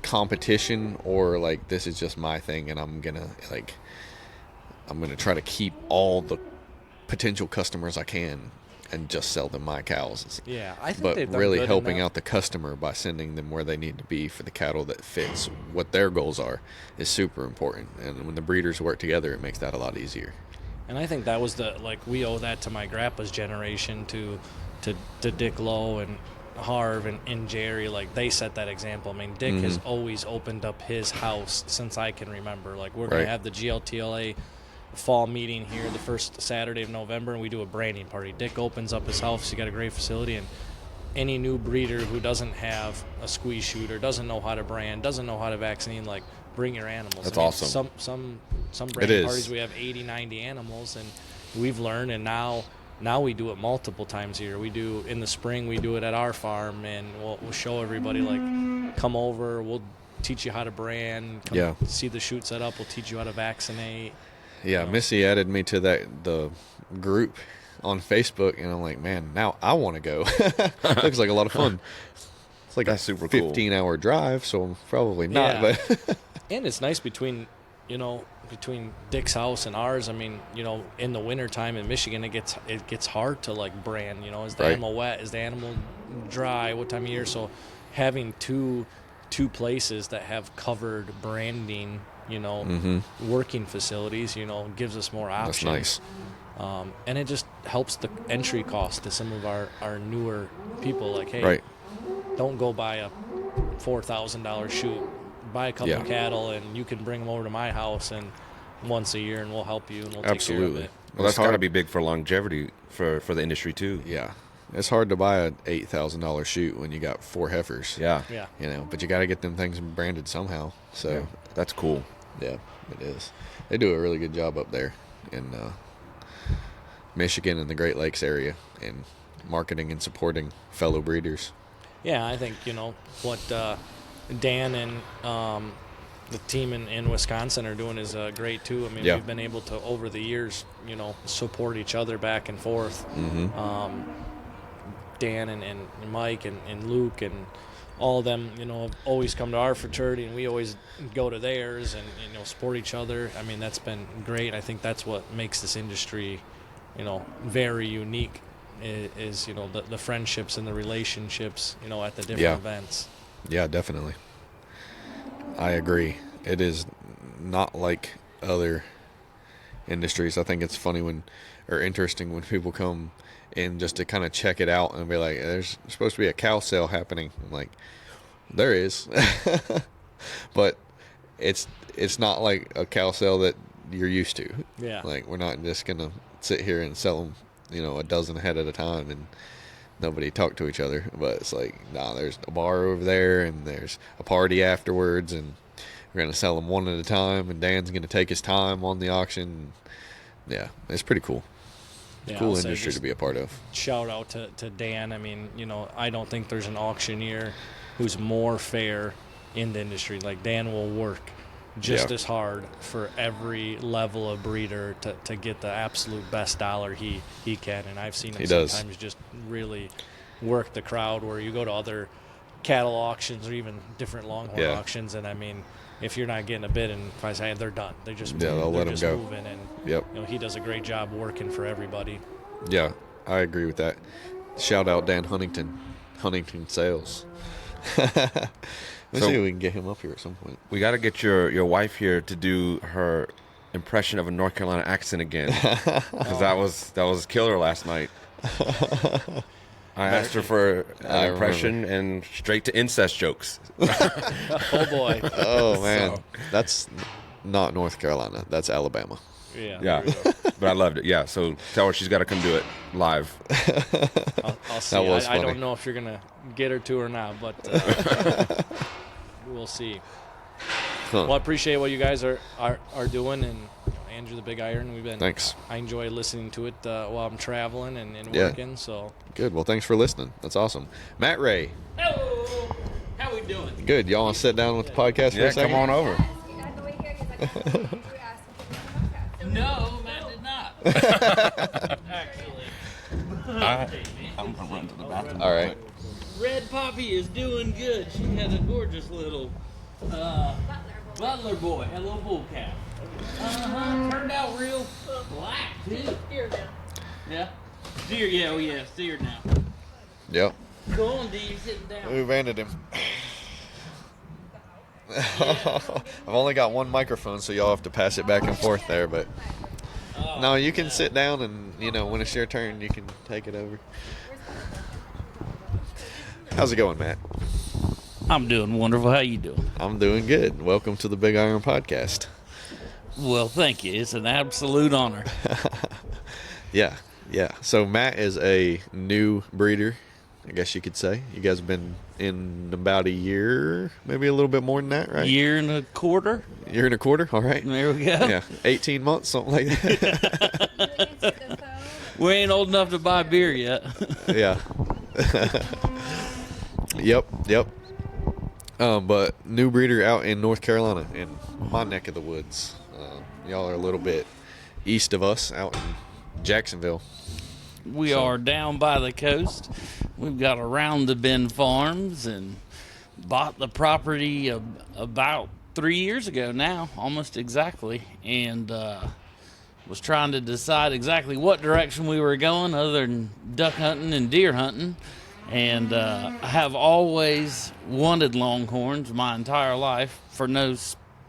competition, or like, this is just my thing and I'm gonna try to keep all the potential customers I can and just sell them my cows. Yeah, I think but they've done really good helping enough. out the customer by sending them where they need to be for the cattle that fits what their goals are is super important. And when the breeders work together, it makes that a lot easier. And I think that was we owe that to my grandpa's generation, to Dick Lowe and Harv and Jerry. Like, they set that example. I mean, Dick has always opened up his house since I can remember. Like, we're going to have the GLTLA fall meeting here the first Saturday of November, and we do a branding party. Dick opens up his house. He's got a great facility, and any new breeder who doesn't have a squeeze shooter, doesn't know how to brand, doesn't know how to vaccinate, like, bring your animals. That's awesome. Some branding parties, we have 80, 90 animals, and we've learned, and now we do it multiple times a year. We do, in the spring, we do it at our farm, and we'll show everybody, like, come over, we'll teach you how to brand, come see the chute set up, we'll teach you how to vaccinate. Yeah, Missy added me to the group on Facebook, and I'm like, man, now I want to go. Looks like a lot of fun. It's like That's super cool. 15-hour drive, so probably not. Yeah. But And it's nice between Dick's house and ours. I mean, in the wintertime in Michigan, it gets hard to like brand. Is the animal wet? Is the animal dry? What time of year? So having two places that have covered branding, working facilities, gives us more options. that's nice. And it just helps the entry cost to some of our newer people. Like, hey, don't go buy a $4,000 chute. Buy a couple of cattle, and you can bring them over to my house and once a year, and we'll help you, and we'll take care of it. Well, that's got to be big for longevity for the industry too. Yeah. It's hard to buy an $8,000 chute when you got 4 heifers. Yeah. But you got to get them things branded somehow. So that's cool. Yeah, it is. They do a really good job up there in Michigan and the Great Lakes area in marketing and supporting fellow breeders. Yeah, I think, what Dan and the team in Wisconsin are doing is great too. I mean, we've been able to, over the years, support each other back and forth. Dan and Mike and Luke and all of them, have always come to our fraternity, and we always go to theirs and support each other. I mean, that's been great. I think that's what makes this industry, very unique is the friendships and the relationships, at the different Yeah. events. Yeah, definitely. I agree. It is not like other industries. I think it's funny or interesting when people come in just to kind of check it out and be like, there's supposed to be a cow sale happening. I'm like, there is. But it's not like a cow sale that you're used to. Yeah. Like, we're not just going to sit here and sell them, a dozen head at a time and nobody talk to each other. But it's like, nah, there's a bar over there and there's a party afterwards, and we're going to sell them one at a time, and Dan's going to take his time on the auction. Yeah, it's pretty cool. Yeah, Cool I'll say industry to just be a part of. shout out to Dan. I mean, I don't think there's an auctioneer who's more fair in the industry. Like, Dan will work just Yeah. as hard for every level of breeder to get the absolute best dollar he can. And I've seen him He does. sometimes just really work the crowd, where you go to other cattle auctions or even different Longhorn Yeah. auctions, and I mean, if you're not getting a bid, and if I say they're done, they just Yeah, they'll they're let 'em just go. moving, and Yep. he does a great job working for everybody. Yeah, I agree with that. Shout out Dan Huntington Sales. Let's So- see if we can get him up here at some point. We got to get your wife here to do her impression of a North Carolina accent again, because that was killer last night. I asked her for I an impression and straight to incest jokes. Oh boy. Oh, man. That's not North Carolina. That's Alabama. Yeah. Yeah, but I loved it. Yeah, so tell her she's got to come do it live. I'll see. That was I funny. don't know if you're gonna get her to or not, but we'll see. Huh. Well, I appreciate what you guys are doing, and Andrew the Big Iron. Thanks. I enjoy listening to it while I'm traveling and Yeah. working. So Good. Well, thanks for listening. That's awesome. Matt Ray. hello, how we doing? Good. Y'all want to sit down with the podcast for Yeah, a second? come on over. No, Matt did not. Actually. I'm gonna run to the bathroom. All right. Red Poppy is doing good. She has a gorgeous little butler boy, a little bull calf. Turned out real black too. Steer now. Yeah. Steer, yeah, oh yeah, steer now. Yep. Go on, D, you're sitting down. We've ended him. I've only got one microphone, so y'all have to pass it back and forth there. But no, you can sit down, and when it's your turn, you can take it over. How's it going, Matt? I'm doing wonderful. How you doing? I'm doing good. Welcome to the Big Iron Podcast. Well, thank you. It's an absolute honor. Yeah. So Matt is a new breeder, I guess you could say. You guys have been in about a year, maybe a little bit more than that, right? Year and a quarter. Year and a quarter, all right. There we go. Yeah, 18 months, something like that. We ain't old enough to buy beer yet. Yeah. Yep. But new breeder out in North Carolina, in my neck of the woods. Y'all are a little bit east of us, out in Jacksonville. We are down by the coast. We've got Around the Bend Farms and bought the property about 3 years ago now, almost exactly, and was trying to decide exactly what direction we were going other than duck hunting and deer hunting. And I have always wanted Longhorns my entire life for no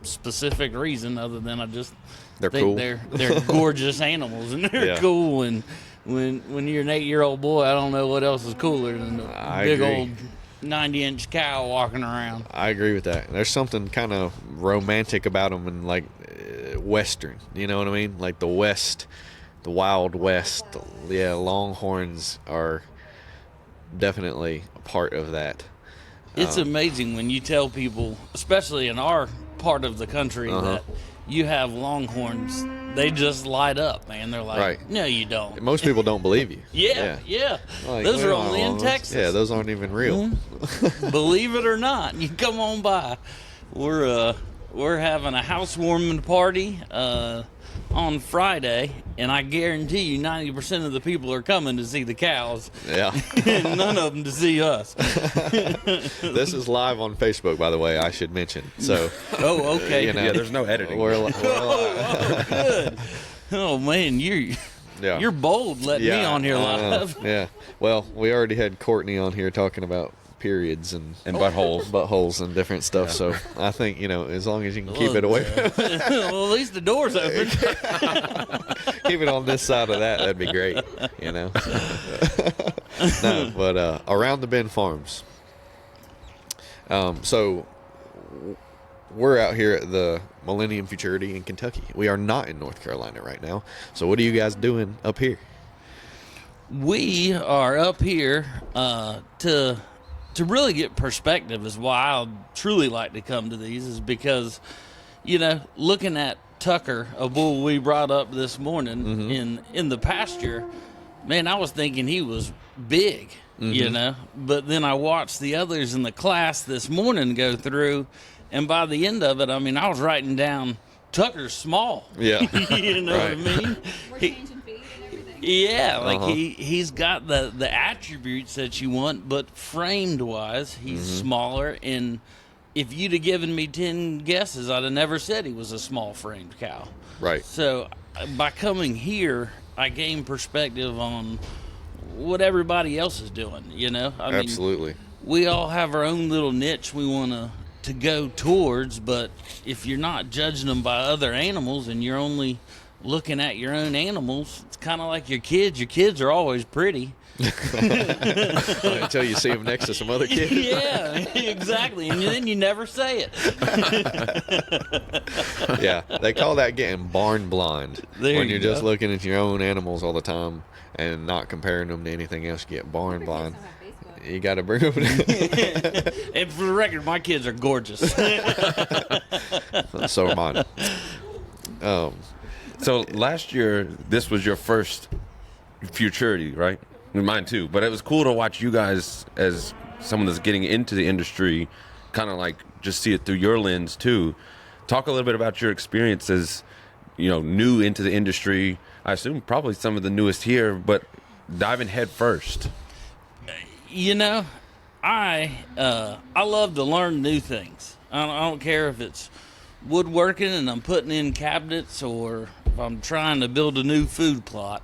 specific reason other than I just They're think cool. they're gorgeous animals, and they're Yeah. cool. And when you're an 8-year-old boy, I don't know what else is cooler than a I big agree. old 90-inch cow walking around. I agree with that. There's something kind of romantic about them, and like Western. You know what I mean? Like the West, the Wild West. Yeah, Longhorns are definitely a part of that. It's amazing when you tell people, especially in our part of the country, that you have Longhorns. They just light up, man. They're like, Right. no, you don't. Most people don't believe you. Yeah. Like, Those we are don't only have in Longhorns. Texas. Yeah, those aren't even real. Believe it or not, you come on by. We're having a housewarming party on Friday, and I guarantee you 90% of the people are coming to see the cows, Yeah. and none of them to see us. This is live on Facebook, by the way, I should mention. So, Oh, okay. you know, Yeah, there's no editing. we're live. Oh, good. Oh man, Yeah. You're bold letting me on here live. Yeah. Well, we already had Courtney on here talking about periods and buttholes and different stuff. So I think, as long as you can keep it away, well, at least the door's open. keep it on this side of that'd be great. No, but Around the Bend Farms. So we're out here at the Millennium Futurity in Kentucky. We are not in North Carolina right now. So what are you guys doing up here? We are up here to really get perspective is why I truly like to come to these, is because, looking at Tucker, a bull we brought up this morning in the pasture, man, I was thinking he was big, but then I watched the others in the class this morning go through, and by the end of it, I was writing down Tucker's small. Yeah. You know what I mean? We're changing feet and everything. Yeah, he's got the attributes that you want, but framed wise, he's smaller. And if you'd have given me 10 guesses, I'd have never said he was a small framed cow. Right. So by coming here, I gain perspective on what everybody else is doing. Absolutely. We all have our own little niche we want to go towards, but if you're not judging them by other animals and you're only looking at your own animals, it's kind of like your kids. Your kids are always pretty until you see them next to some other kids. Yeah, exactly. And then you never say it. Yeah, they call that getting barn blind. When you're just go. looking at your own animals all the time and not comparing them to anything else, you get barn blind. You got to bring them. And for the record, my kids are gorgeous. So are mine. So last year, this was your first Futurity, right? Mine too. But it was cool to watch you guys, as someone that's getting into the industry, kind of like just see it through your lens too. Talk a little bit about your experience as, new into the industry. I assume probably some of the newest here, but diving head first. I love to learn new things. I don't care if it's woodworking and I'm putting in cabinets, or if I'm trying to build a new food plot.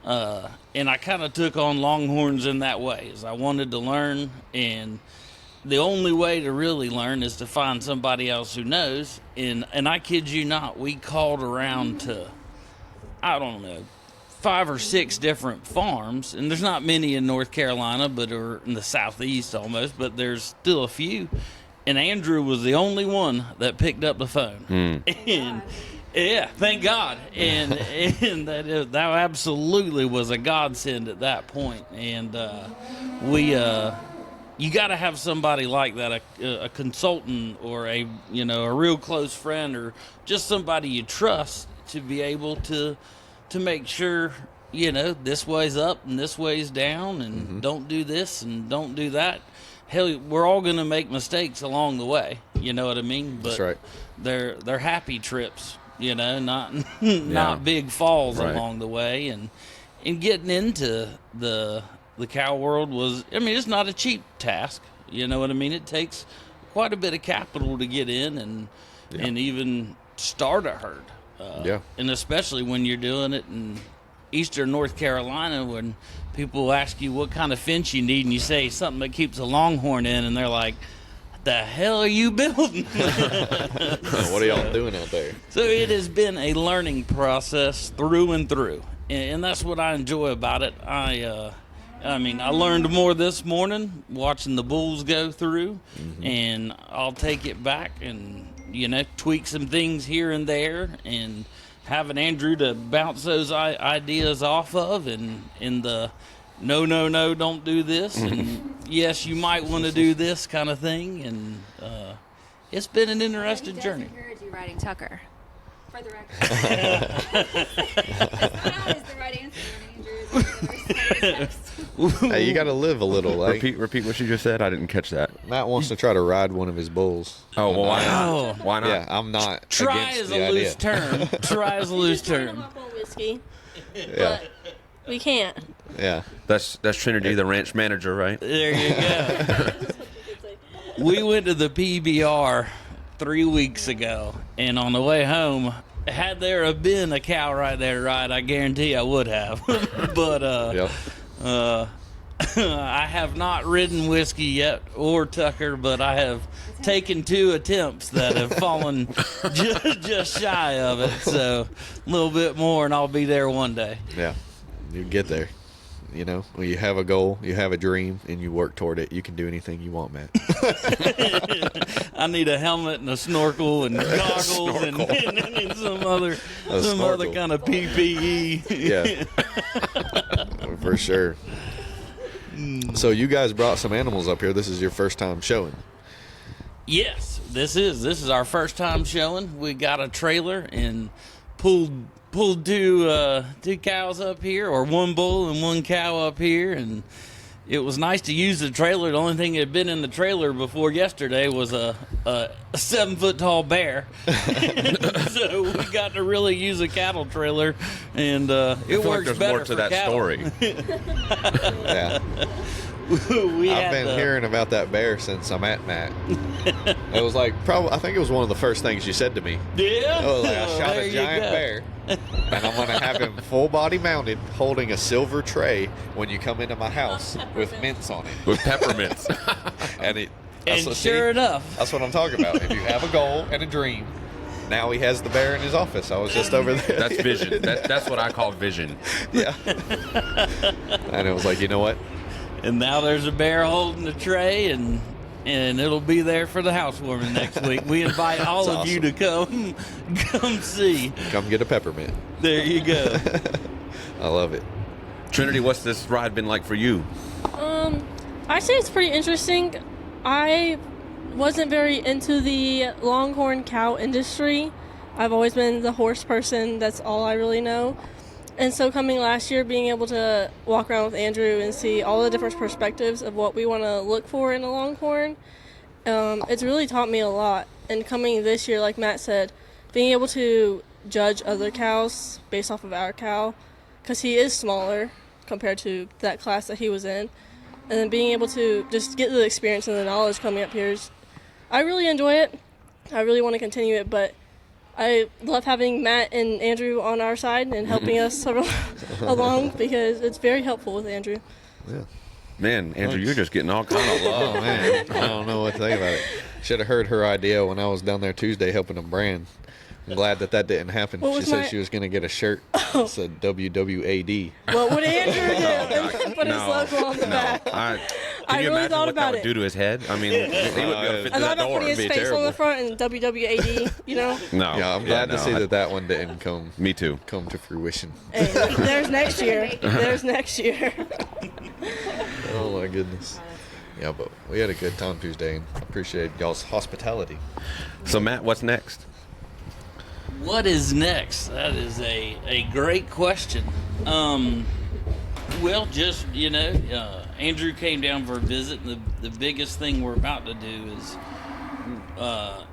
And I kind of took on Longhorns in that way, as I wanted to learn, and the only way to really learn is to find somebody else who knows. And I kid you not, we called around to, 5 or 6 different farms, and there's not many in North Carolina, or in the southeast almost, but there's still a few. And Andrew was the only one that picked up the phone. And yeah, thank God. And that absolutely was a godsend at that point. And you got to have somebody like that, a consultant or a real close friend, or just somebody you trust, to be able to make sure, this way's up and this way's down, and don't do this and don't do that. Hell, we're all going to make mistakes along the way. You know what I mean? But that's right. They're happy trips, not big falls along the way. And getting into the cow world was, it's not a cheap task. You know what I mean? It takes quite a bit of capital to get in and even start a herd. And especially when you're doing it in eastern North Carolina, when people ask you what kind of fence you need, and you say something that keeps a Longhorn in, and they're like, "The hell are you building?" What are y'all doing out there? So it has been a learning process through and through, and that's what I enjoy about it. I learned more this morning watching the bulls go through, and I'll take it back and tweak some things here and there, and having Andrew to bounce those ideas off of, and in the no, don't do this, and yes, you might want to do this kind of thing, and it's been an interesting journey. I encourage you riding Tucker, for the record. That's not always the right answer when Andrew is Hey, you got to live a little. Like, Repeat what you just said. I didn't catch that. Matt wants to try to ride one of his bulls. Oh, well, why not? Why not? Yeah, I'm not. Try against is the a idea. loose term. Try is a loose term. Whiskey, Yeah, but we can't. yeah. That's Trinity, the ranch manager, right? There you go. We went to the PBR 3 weeks ago, and on the way home, had there have been a cow right there, right, I guarantee I would have. But Yep. I have not ridden Whiskey yet or Tucker, but I have taken 2 attempts that have fallen just shy of it. So a little bit more, and I'll be there one day. Yeah, you get there. You know, when you have a goal, you have a dream, and you work toward it, you can do anything you want, Matt. I need a helmet and a snorkel and goggles and some other kind of PPE. Yeah, for sure. So you guys brought some animals up here. This is your first time showing. Yes, this is our first time showing. We got a trailer and pulled 2 cows up here, or 1 bull and 1 cow up here, and it was nice to use the trailer. The only thing that had been in the trailer before yesterday was a 7-foot tall bear. So we got to really use a cattle trailer, and it works there's better more to for that cattle. story. Yeah. I've been hearing about that bear since I'm at Matt. It was like I think it was one of the first things you said to me. Yeah. I was like, I shot There a you giant go. bear, and I'm gonna have him full body mounted, holding a silver tray when you come into my house with mints on it. With peppermints. And And sure enough, that's what I'm talking about. If you have a goal and a dream, now he has the bear in his office. I was just over there. That's vision. That's what I call vision. Yeah. And it was like, you know what? and now there's a bear holding the tray, and it'll be there for the housewarming next week. We invite all of you to come see. Come get a peppermint. There you go. I love it. Trinity, what's this ride been like for you? I say it's pretty interesting. I wasn't very into the Longhorn cow industry. I've always been the horse person. That's all I really know. And so coming last year, being able to walk around with Andrew and see all the different perspectives of what we want to look for in a Longhorn, it's really taught me a lot. And coming this year, like Matt said, being able to judge other cows based off of our cow, because he is smaller compared to that class that he was in, and then being able to just get the experience and the knowledge coming up here I really enjoy it. I really want to continue it, but I love having Matt and Andrew on our side and helping us along, because it's very helpful with Andrew. Yeah. Man, Andrew, you're just getting all kind of love. Oh, man. I don't know what to think about it. Should have heard her idea when I was down there Tuesday helping them brand. I'm glad that didn't happen. What She was said she was going to get a shirt that said WWAD. What would Andrew do? Put his logo on the back. Can I you really imagine thought what that about would it. do to his head? I mean, he wouldn't be able to fit I through thought that about door. putting his It'd be face on terrible. the front and WWAD, you know? No. Yeah, I'm glad to see no, that one didn't Me too. come to fruition. Hey, there's next year. There's next year. Oh, my goodness. Yeah, but we had a good time Tuesday, and appreciate y'all's hospitality. So, Matt, what's next? What is next? That is a great question. Well, just, Andrew came down for a visit, and the biggest thing we're about to do is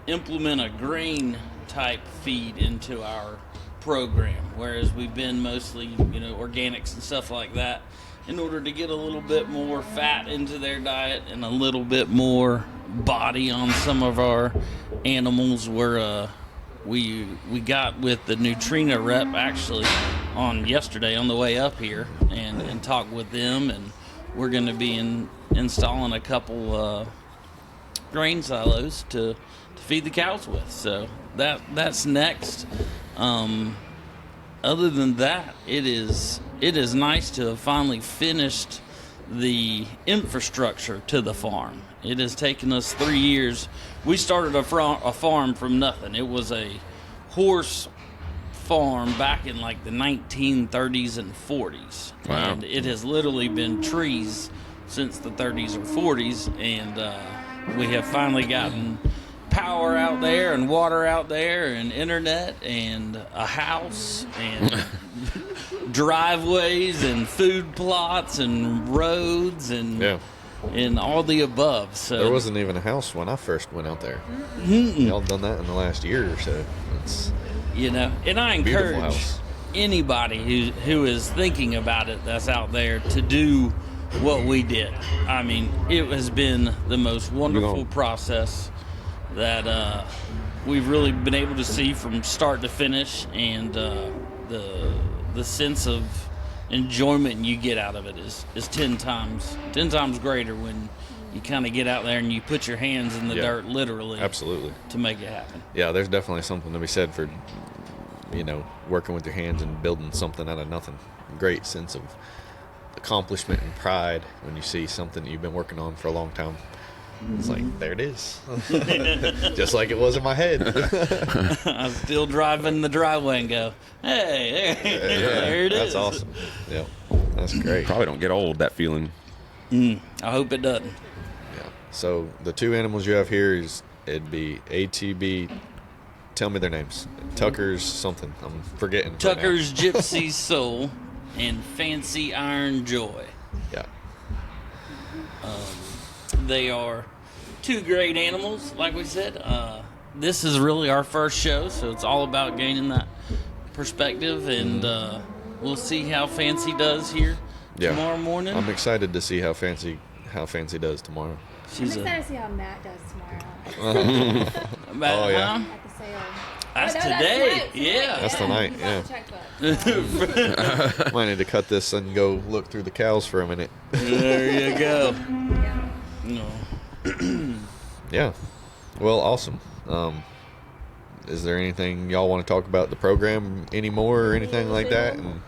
implement a grain type feed into our program, whereas we've been mostly, organics and stuff like that, in order to get a little bit more fat into their diet and a little bit more body on some of our animals. We got with the Nutrina rep actually on yesterday on the way up here and talked with them, and we're going to be installing a couple grain silos to feed the cows with. So that's next. Other than that, it is nice to have finally finished the infrastructure to the farm. It has taken us 3 years. We started a farm from nothing. It was a horse farm back in like the 1930s and 40s. Wow. And it has literally been trees since the 30s or 40s, and we have finally gotten power out there and water out there and internet and a house and driveways and food plots and roads and all the above. So There wasn't even a house when I first went out there. Y'all done that in the last year or so. It's and I beautiful encourage house. anybody who is thinking about it that's out there to do what we did. I mean, it has been the most wonderful process that we've really been able to see from start to finish, and the sense of enjoyment you get out of it is 10 times greater when you kind of get out there and you put your hands in the dirt, literally. Absolutely. To make it happen. Yeah, there's definitely something to be said for, working with your hands and building something out of nothing. Great sense of accomplishment and pride when you see something that you've been working on for a long time. It's like, there it is. Just like it was in my head. I'm still driving the driveway and go, hey, there it is. That's awesome. Yeah, that's great. Probably don't get old, that feeling. I hope it doesn't. Yeah. So the two animals you have here it'd be ATB. Tell me their names. Tucker's something. I'm forgetting. Tucker's Gypsy Soul and Fancy Iron Joy. Yeah. They are two great animals, like we said. This is really our first show, so it's all about gaining that perspective, and we'll see how Fancy does here tomorrow morning. I'm excited to see how Fancy does tomorrow. I'm excited to see how Matt does tomorrow. Oh, yeah. At the sale. That's no, today. That's Yeah. That's tonight, yeah. Checkbook. Might need to cut this and go look through the cows for a minute. There you go. Yeah. No. Yeah. Well, awesome. Is there anything y'all want to talk about the program anymore or anything like that? And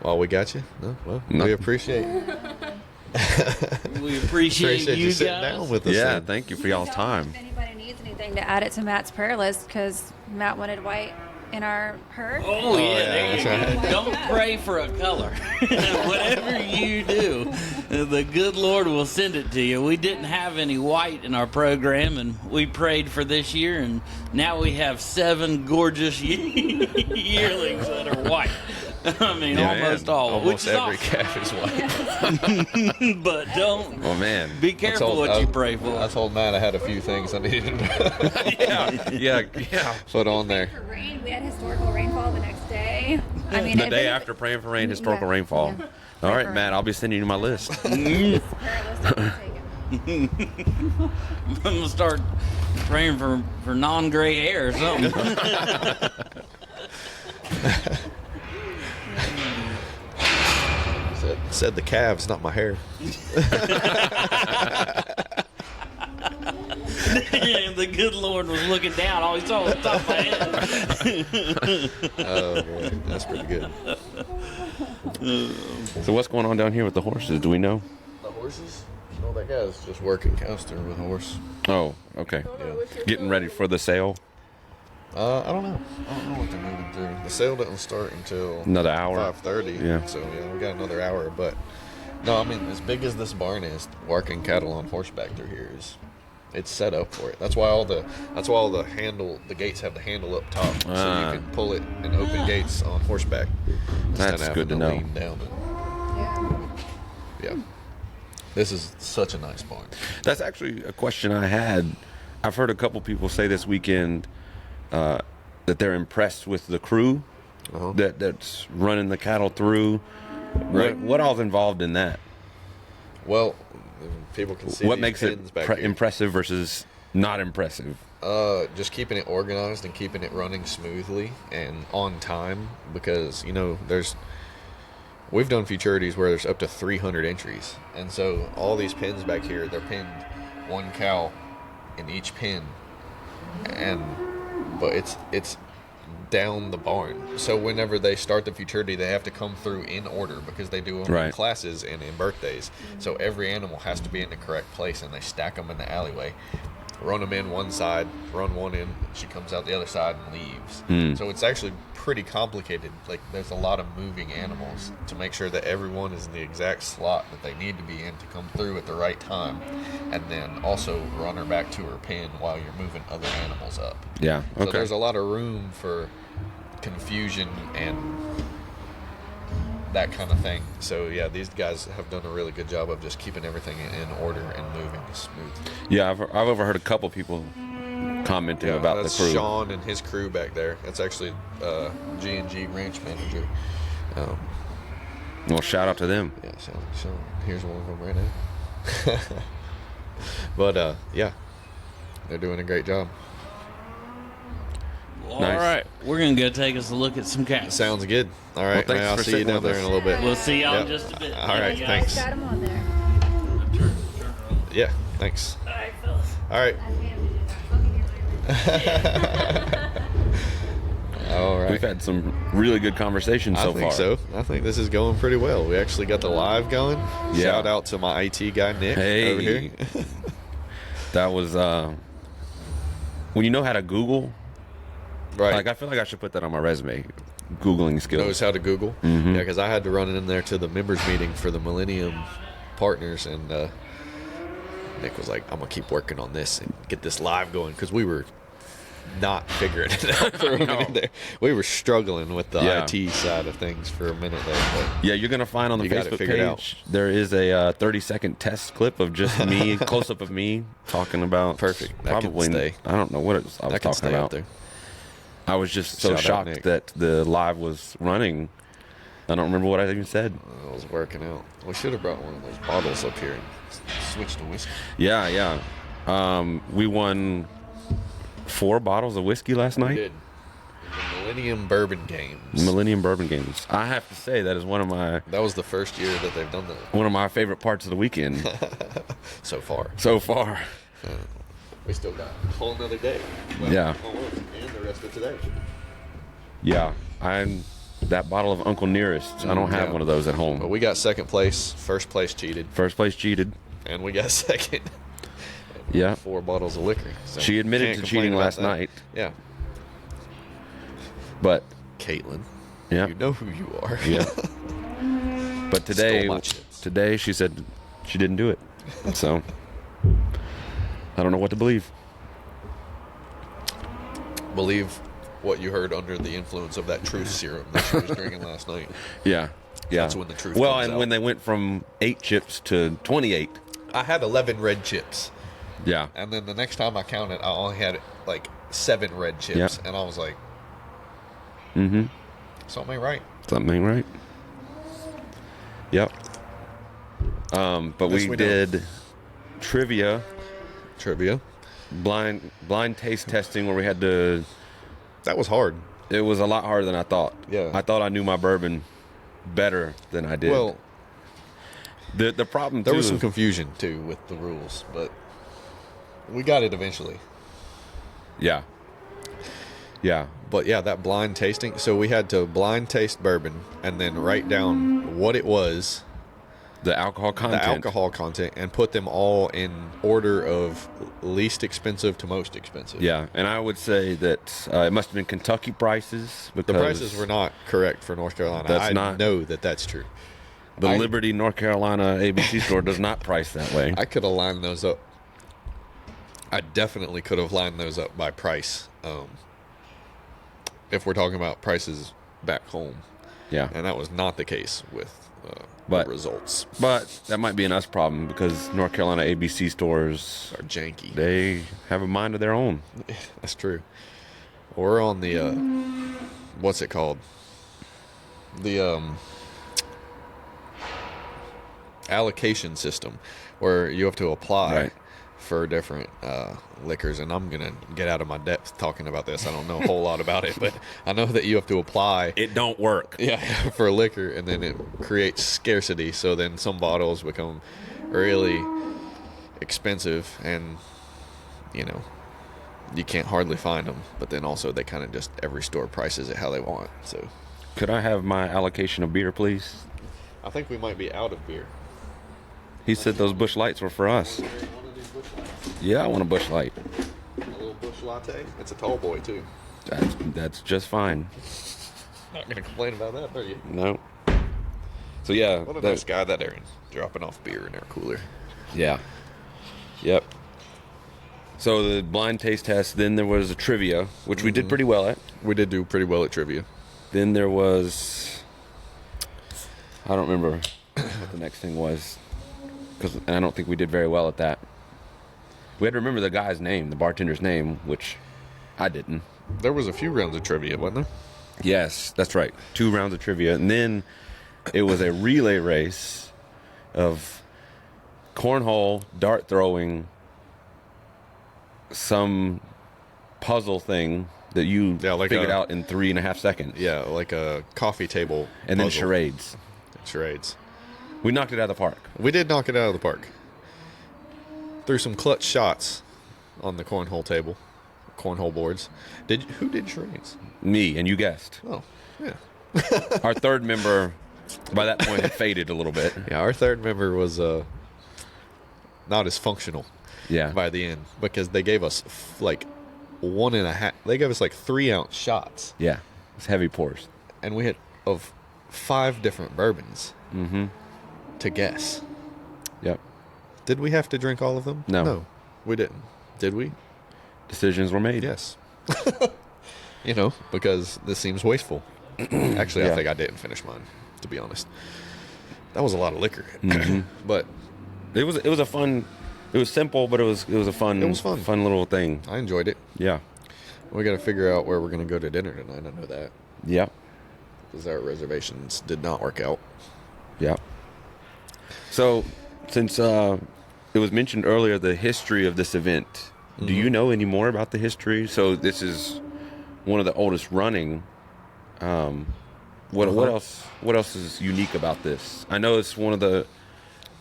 while we got you, we appreciate We appreciate you sitting guys. down with us. Yeah, then. thank you for y'all's time. If anybody needs anything to add it to Matt's prayer list, because Matt wanted white in our herd. Oh, yeah, there you that's go. Don't pray for a color. Whatever you do, the good Lord will send it to you. We didn't have any white in our program, and we prayed for this year, and now we have 7 gorgeous yearlings that are white. I mean, almost all. Almost which is every awesome. calf is white. But don't. Oh, man. Be careful what you pray for. I told Matt I had a few things I needed to Yeah. put on there. For rain, we had historical rainfall the next day. I mean, The day after praying for rain, historical rainfall. Yeah. All right, Matt, I'll be sending you my list. Prayer list I'll take it. I'm going to start praying for non-gray hair or something. Said the calves, not my hair. And the good Lord was looking down. All he saw was the top of my head. Oh, boy. That's pretty good. So what's going on down here with the horses? Do we know? The horses? Oh, that guy's just working coaster with a horse. Oh, okay. Getting ready for the sale. I don't know. I don't know what they're moving through. The sale doesn't start until Another hour. 5:30. Yeah. So we got another hour. But no, I mean, as big as this barn is, working cattle on horseback through here it's set up for it. That's why all the gates have the handle up top, so you can pull it and open gates on horseback. That's instead of good to having know. lean down yeah. This is such a nice barn. That's actually a question I had. I've heard a couple people say this weekend that they're impressed with the crew that's running the cattle through. Right. What all's involved in that? Well, people can see What these makes pins it back here. impressive versus not impressive? Just keeping it organized and keeping it running smoothly and on time, because we've done futurities where there's up to 300 entries, and so all these pins back here, they're pinned one cow in each pin, but it's down the barn. So whenever they start the futurity, they have to come through in order because they do them in classes and in birthdays. So every animal has to be in the correct place, and they stack them in the alleyway. Run them in one side, run one in, she comes out the other side and leaves. So it's actually pretty complicated. Like, there's a lot of moving animals to make sure that everyone is in the exact slot that they need to be in to come through at the right time, and then also run her back to her pen while you're moving other animals up. Yeah. Okay. So there's a lot of room for confusion and that kind of thing. So yeah, these guys have done a really good job of just keeping everything in order and moving smooth. Yeah, I've overheard a couple people commenting about the that's crew. Sean and his crew back there. That's actually G&G ranch manager. Well, shout out to them. Yeah, so here's one of them right now. But yeah, They're doing a great job. All Nice. right, we're gonna go take us a look at some cats. Sounds good. All right, thanks man, I'll for see you sitting down with there us. in a little bit. We'll see y'all Yep. in just a bit. All right, Yeah. thanks. Got them on there. Yeah, thanks. All right, fellas. All right. All right. We've had some really good conversations so I think far. so. I think this is going pretty well. We actually got the live going. Yeah. Shout out to my IT guy, Nick, Hey. over here. That was when you know how to Google. Right. Like I feel like I should put that on my resume. Googling skills. Knows how to Google. Mhm. Yeah, because I had to run it in there to the members meeting for the Millennium Partners, and Nick was like, "I'm gonna keep working on this and get this live going," because we were not figuring it out for a minute there. We were struggling with the Yeah. IT side of things for a minute there. But Yeah, you're gonna find on the You got it Facebook figured out. page there is a 30-second test clip of just me, close up of me talking about Perfect. That can Probably stay. I don't know what I was that can talking stay about. out there. I was just so Shout out, shocked Nick. that the live was running. I don't remember what I even said. I was working out. We should have brought one of those bottles up here and switched to whiskey. Yeah. We won 4 bottles of whiskey last We night. did. The Millennium Bourbon Games. Millennium Bourbon Games. I have to say that is one of That was the first year that they've done my favorite parts of the weekend that so far. so far. We still got a whole another day. Yeah. Almost, and the rest of today. Yeah, that bottle of Uncle Nearest. I don't have Yeah. one of those at But home. we got second place. First place cheated. First place cheated. And we got second. Yeah. 4 bottles of liquor. So She admitted can't to complain cheating about last that. night, Yeah. but Caitlin. yeah, You know who you are. yeah. But today, Stole my chips. today she said she didn't do it. So I don't know what to believe. Believe what you heard under the influence of that truth serum that she was drinking last night. Yeah, That's when the truth Well, comes and out. when they went from 8 chips to 28. I had 11 red chips. Yeah, And then the next time I counted, I only had like 7 red chips. Yeah. And I was like, mm-hmm. something ain't right. Something ain't right. Yep. But This we we know. did trivia, Trivia. blind taste testing, where we had to. That was hard. It was a lot harder than I thought. Yeah. I thought I knew my bourbon better than I did. Well, the problem there too, was some confusion too with the rules, but we got it eventually. yeah. But yeah, that blind tasting. So we had to blind taste bourbon and then write down what it was, The alcohol content. the alcohol content, and put them all in order of least expensive to most expensive. Yeah, and I would say that it must have been Kentucky prices because The prices were not correct for North Carolina. That's I not- know that that's true. the I- Liberty, North Carolina ABC store does not price that way. I could have lined those up. I definitely could have lined those up by price. If we're talking about prices back home, Yeah, and that was not the case with But- the results. but that might be an us problem because North Carolina ABC stores, Are janky. they have a mind of their own. That's true. We're on the what's it called? The allocation system, where you have to apply Right. for different liquors. And I'm gonna get out of my depth talking about this. I don't know a whole lot about it, but I know that you have to apply. It don't work. Yeah, for liquor, and then it creates scarcity. So then some bottles become really expensive, and you can't hardly find them. But then also they kind of just every store prices it how they want. So Could I have my allocation of beer, please? I think we might be out of beer. He said those Busch Lights were for us. Yeah, I want a Busch Light. A little Busch latte. It's a tall boy too. That's just fine. Not gonna complain about that, are you? No. So yeah, What a that- nice guy that Aaron dropping off beer in their cooler. Yeah. Yep. So the blind taste test. Then there was a trivia, which we did pretty well at. We did do pretty well at trivia. Then there was, I don't remember what the next thing was, because I don't think we did very well at that. We had to remember the guy's name, the bartender's name, which I didn't. There was a few rounds of trivia, wasn't there? Yes, that's right. 2 rounds of trivia, and then it was a relay race of cornhole, dart throwing, some puzzle thing that you like figured out in 3.5 seconds. Yeah, like a coffee table And then puzzle. charades. Charades. We knocked it out of the park. We did knock it out of the park. Threw some clutch shots on the cornhole boards. Who did charades? Me, and you guessed. Oh, yeah. Our third member, by that point, had faded a little bit. Yeah, our third member was not as functional Yeah. by the end because they gave us like 1.5. They gave us like 3-ounce shots, Yeah. It's heavy pours. and we had of 5 different bourbons Mm-hmm. to guess. Yep. Did we have to drink all of them? No. We didn't. Did we? Decisions were made. Yes. Because this seems wasteful. Actually, Yeah. I think I didn't finish mine, to be honest. That was a lot of liquor. Mhm. But It was a fun. It was simple, but it was a fun. It was fun. Fun little thing. I enjoyed it. Yeah. We got to figure out where we're going to go to dinner tonight. I know that. Yep. Because our reservations did not work out. Yep. So, since it was mentioned earlier, the history of this event. Do you know any more about the history? So this is one of the oldest running. What else? What else is unique about this? I know it's one of the.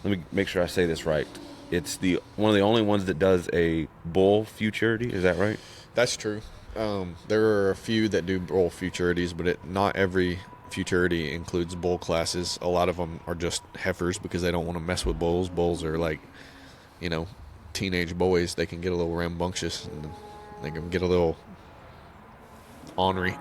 Let me make sure I say this right. It's one of the only ones that does a bull futurity. Is that right? That's true. There are a few that do bull futurities, but not every futurity includes bull classes. A lot of them are just heifers because they don't want to mess with bulls. Bulls are like, teenage boys. They can get a little rambunctious and they can get a little ornery.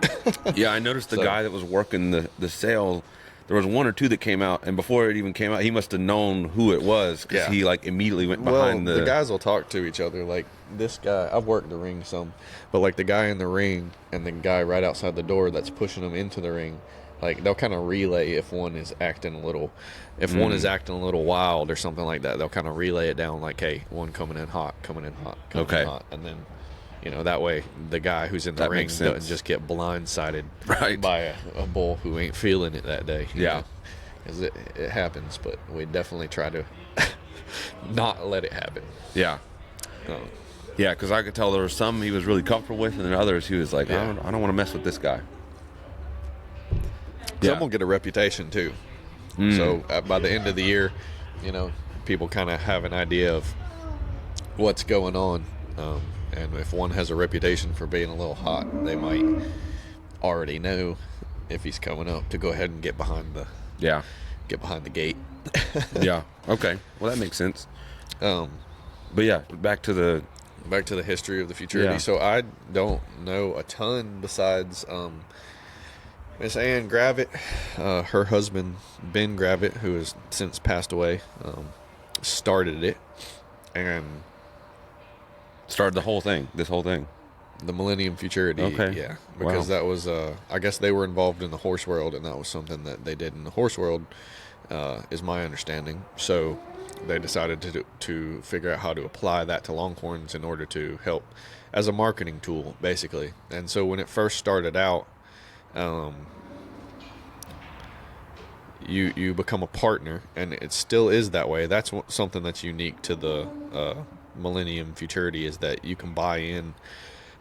Yeah, I noticed the So- guy that was working the sale. There was 1 or 2 that came out, and before it even came out, he must have known who it was because Yeah. he immediately went behind the guys will talk to each other. Like this guy, I've worked the ring some, but like the guy in the ring and the guy right outside the door that's pushing them into the ring, like they'll kind of relay if one is acting a little, one is acting a little wild or something like that. They'll kind of relay it down like, hey, one coming in hot, coming in hot, coming Okay. in hot, and then. That way the guy who's in the That ring makes sense. doesn't just get blindsided Right. by a bull who ain't feeling it that day. Yeah. Because it happens, but we definitely try to not let it happen. Yeah. Yeah, because I could tell there were some he was really comfortable with, and then others he was like, Yeah. I don't want to mess with this guy. Some will get a reputation too. So by the end of the year, people kind of have an idea of what's going on. And if one has a reputation for being a little hot, they might already know if he's coming up to go ahead and get behind the gate. Yeah. Okay. Well, that makes sense. Um, But yeah, back to the. Back to the history of the futurity. Yeah. So I don't know a ton besides Miss Ann Gravitt, her husband Ben Gravitt, who has since passed away, started it, and Started this whole thing. the Millennium Futurity. Okay. Yeah, because Wow. that was I guess they were involved in the horse world, and that was something that they did in the horse world, is my understanding. So they decided to figure out how to apply that to Longhorns in order to help as a marketing tool, basically. And so when it first started out, you become a partner, and it still is that way. That's something that's unique to the Millennium Futurity, is that you can buy in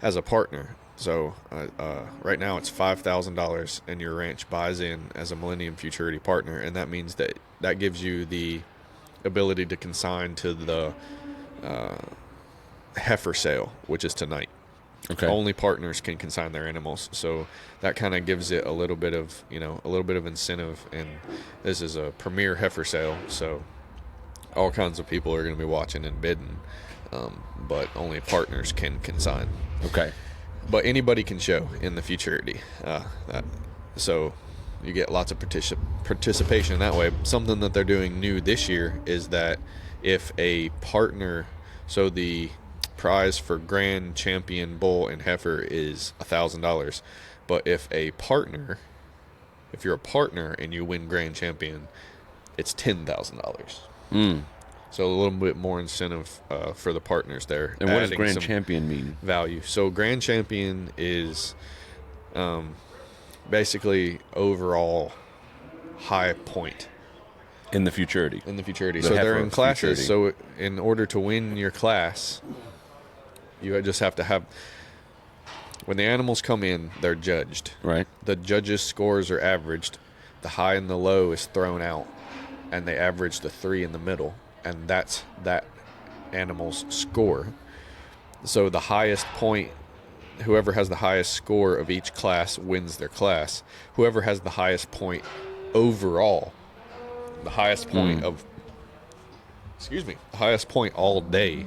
as a partner. So right now it's $5,000, and your ranch buys in as a Millennium Futurity partner, and that means that gives you the ability to consign to the heifer sale, which is tonight. Okay. Only partners can consign their animals, so that kind of gives it a little bit of incentive. And this is a premier heifer sale, so all kinds of people are going to be watching and bidding, but only partners can consign. Okay. But anybody can show in the futurity, so you get lots of participation that way. Something that they're doing new this year is that if a partner, so the prize for Grand Champion Bull and Heifer is $1,000, but if you're a partner and you win Grand Champion, it's $10,000. So a little bit more incentive for the partners there. And what does adding Grand some Champion mean? value? So Grand Champion is basically overall high point In the futurity. in the futurity. The So they're heifer in classes. futurity. So in order to win your class, You just have to have, when the animals come in, they're judged. Right. The judges' scores are averaged. The high and the low is thrown out, and they average the 3 in the middle, and that's that animal's score. So the highest point, whoever has the highest score of each class wins their class. Whoever has the highest point overall, the highest point of, the highest point all day,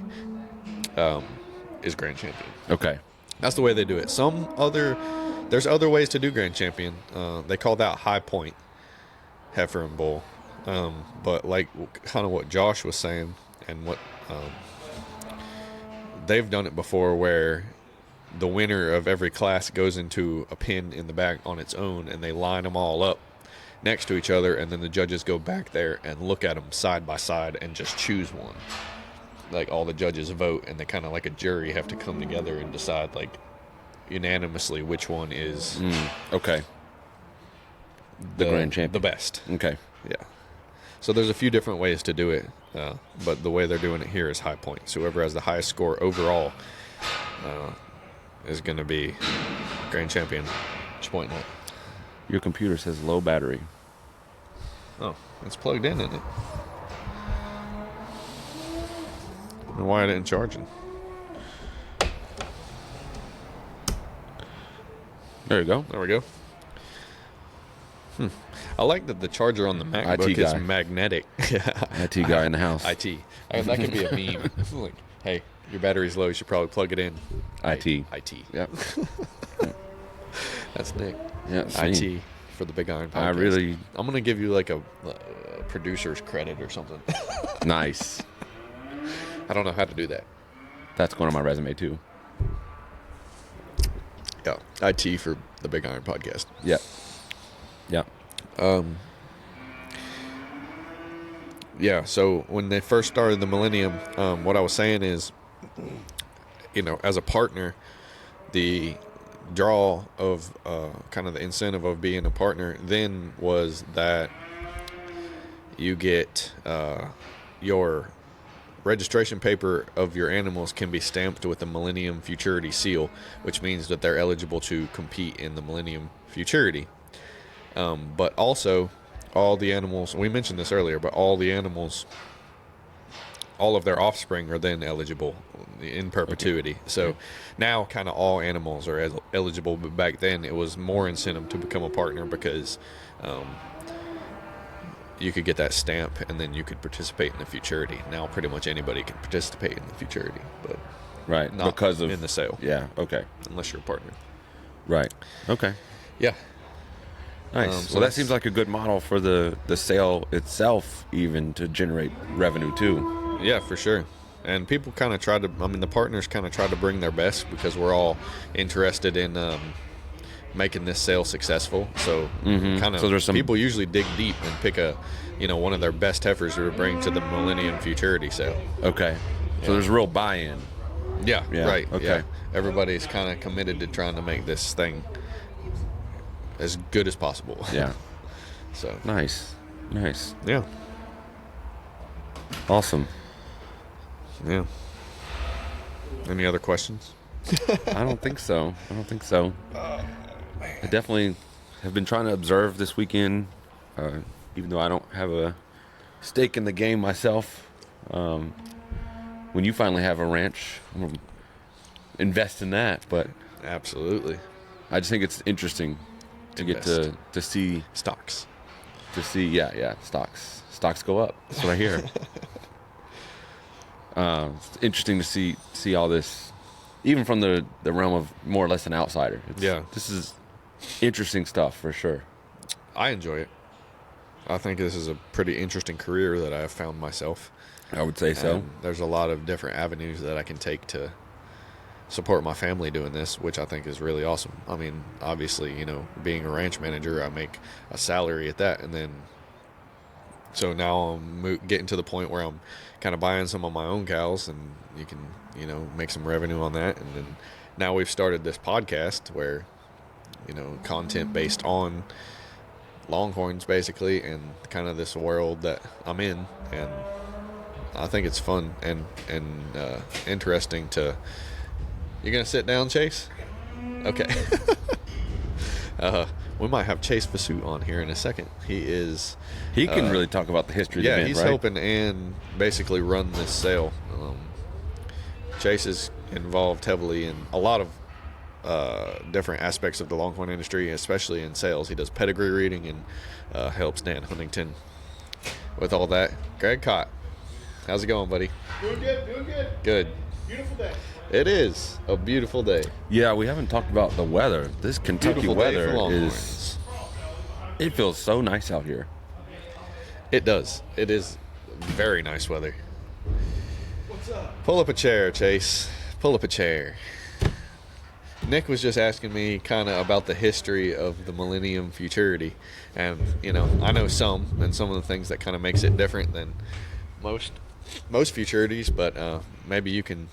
is grand champion. Okay. That's the way they do it. There's other ways to do grand champion. They call that high point, heifer and bull. But like kind of what Josh was saying, and what they've done it before, where the winner of every class goes into a pin in the back on its own, and they line them all up next to each other, and then the judges go back there and look at them side by side and just choose one. Like all the judges vote, and they kind of like a jury have to come together and decide like unanimously which one is Okay. The grand champion. the best. Okay. Yeah. So there's a few different ways to do it, but the way they're doing it here is high points. So whoever has the highest score overall is going to be grand champion. Just pointing out. Your computer says low battery. Oh, it's plugged in, isn't it? And why it isn't charging? There you go. There we go. I like that the charger on the MacBook IT is guy. magnetic. IT guy in the house. IT. That could be a meme. Like, hey, your battery's low. You should probably plug it in. IT. IT. Yep. That's Nick. Yeah. same. IT for the Big Iron Podcast. I really I'm gonna give you like a producer's credit or something. nice. I don't know how to do that. That's going on my resume too. Yeah, IT for the Big Iron Podcast. Yep. Yep. Yeah. So when they first started the Millennium, what I was saying is, as a partner, the draw of kind of the incentive of being a partner then was that you get your registration paper of your animals can be stamped with the Millennium Futurity seal, which means that they're eligible to compete in the Millennium Futurity. But also, all the animals, we mentioned this earlier, but all the animals, all of their offspring are then eligible in perpetuity. Okay. So now kind of all animals are eligible, but back then it was more incentive to become a partner because you could get that stamp and then you could participate in the futurity. Now pretty much anybody can participate in the futurity, but right, not because of in the sale. Yeah. Okay. Unless you're a partner. Right. Okay. Yeah. Nice. So that seems like a good model for the sale itself, even to generate revenue too. Yeah, for sure. And people kind of the partners kind of try to bring their best because we're all interested in making this sale successful. So kind of, so there's some people usually dig deep and pick one of their best heifers to bring to the Millennium Futurity sale. Okay. Yeah. So there's real buy-in. Yeah. Right. Okay. Yeah. Everybody's kind of committed to trying to make this thing as good as possible. Yeah. So nice. Yeah. Awesome. Yeah. Any other questions? I don't think so. I definitely have been trying to observe this weekend, even though I don't have a stake in the game myself. When you finally have a ranch, I'm gonna invest in that. But absolutely, I just think it's interesting to get to see stocks. Stocks go up. That's what I hear. It's interesting to see all this, even from the realm of more or less an outsider. This is interesting stuff for sure. I enjoy it. I think this is a pretty interesting career that I have found myself. I would say so. There's a lot of different avenues that I can take to support my family doing this, which I think is really awesome. I mean, obviously, being a ranch manager, I make a salary at that, and then so now I'm getting to the point where I'm kind of buying some of my own cows, and you can, make some revenue on that. And then now we've started this podcast where, content based on Longhorns basically, and kind of this world that I'm in, and I think it's fun and interesting to You gonna sit down, Chase? Okay. We might have Chase Basut on here in a second. He can really talk about the history of the event, he's right? helping and basically run this sale. Chase is involved heavily in a lot of different aspects of the Longhorn industry, especially in sales. He does pedigree reading and helps Dan Huntington with all that. Greg Cott, how's it going, buddy? Doing good. Good. Beautiful day. It is a beautiful day. Yeah, we haven't talked about the weather. This Kentucky Beautiful day weather for Longhorns. is. It feels so nice out here. It does. It is very nice weather. What's up? Pull up a chair, Chase. Pull up a chair. Nick was just asking me kind of about the history of the Millennium Futurity. And, you know, I know some, and some of the things that kind of makes it different than most futurities, but maybe you can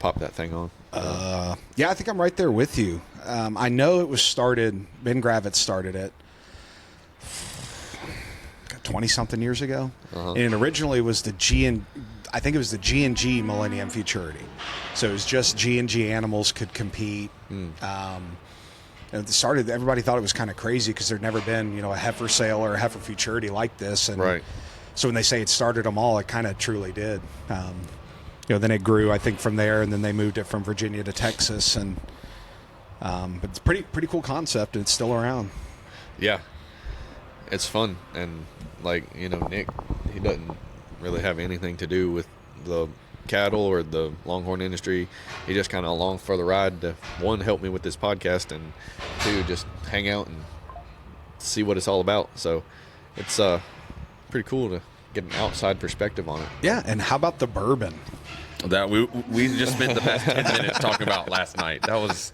pop that thing on. Yeah, I think I'm right there with you. I know it was started, Ben Gravitz started it 20-something years ago. And it originally was the I think it was the G&G Millennium Futurity. So it was just G&G animals could compete. And it started, everybody thought it was kind of crazy because there'd never been, a heifer sale or a heifer futurity like this. And Right. so when they say it started them all, it kind of truly did. Then it grew, I think, from there, and then they moved it from Virginia to Texas. And but it's pretty cool concept, and it's still around. Yeah. It's fun. And, Nick, he doesn't really have anything to do with the cattle or the Longhorn industry. He just kind of along for the ride to, one, help me with this podcast, and two, just hang out and see what it's all about. So it's pretty cool to get an outside perspective on it. Yeah, and how about the bourbon? That we just spent the past 10 minutes talking about last night. That was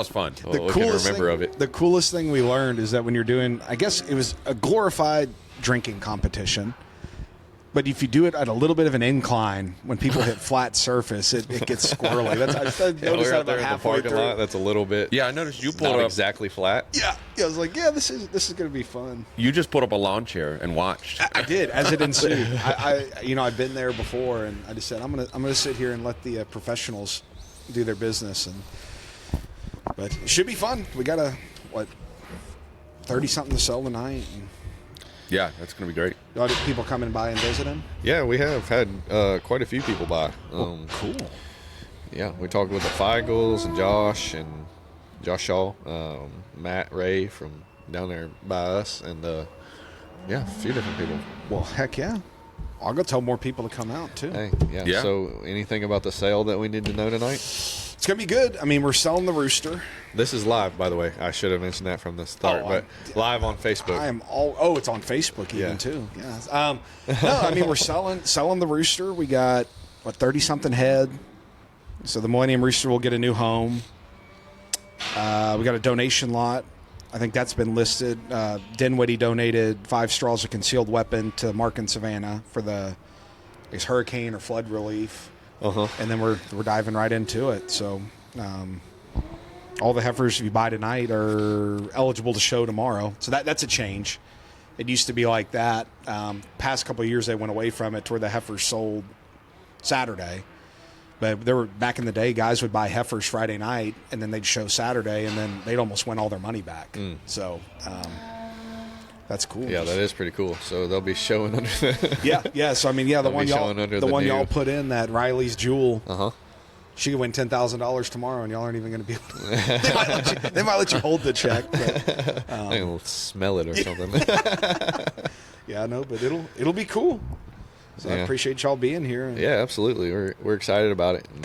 fun. Well, we can remember of it. The coolest thing we learned is that when you're doing, I guess it was a glorified drinking competition, but if you do it at a little bit of an incline, when people hit flat surface, it gets squirrely. I noticed We're that out there about in the halfway parking through. lot. That's a little bit. Yeah, I noticed you pulled not up. exactly flat. Yeah, I was like, this is going to be fun. You just put up a lawn chair and watched. I did as it ensued. I've been there before, and I just said I'm gonna sit here and let the professionals do their business, but it should be fun. We got 30-something to sell tonight. And Yeah, that's going to be great. a lot of people coming by and visiting. Yeah, we have had quite a few people by. Cool. Yeah, we talked with the Feigels and Josh Shaw, Matt Ray from down there by us, and a few different people. Well, heck yeah. I'll go tell more people to come out, too. Hey, yeah. Yeah. So, anything about the sale that we need to know tonight? It's going to be good. I mean, we're selling the rooster. This is live, by the way. I should have mentioned that from the start, but live on Facebook. I am it's on Facebook even, too. Yeah. No, I mean, we're selling the rooster. We got, 30-something head. So the Millennium Rooster will get a new home. We got a donation lot. I think that's been listed. Dinwiddie donated 5 straws of concealed weapon to Mark and Savannah for the hurricane or flood relief. And then we're diving right into it. So all the heifers, if you buy tonight, are eligible to show tomorrow. So that's a change. It used to be like that. Past couple of years, they went away from it to where the heifers sold Saturday. But there were, back in the day, guys would buy heifers Friday night, and then they'd show Saturday, and then they'd almost win all their money back. So that's cool. Yeah, that is pretty cool. So they'll be showing under the Yeah. So I mean, the one y'all put in, that Riley's Jewel. She could win $10,000 tomorrow, and y'all aren't even going to be able to. They might let you hold the check. But, I think we'll smell it or something. yeah, no, but it'll be cool. So I appreciate y'all being here. And Yeah, absolutely. We're excited about it. And,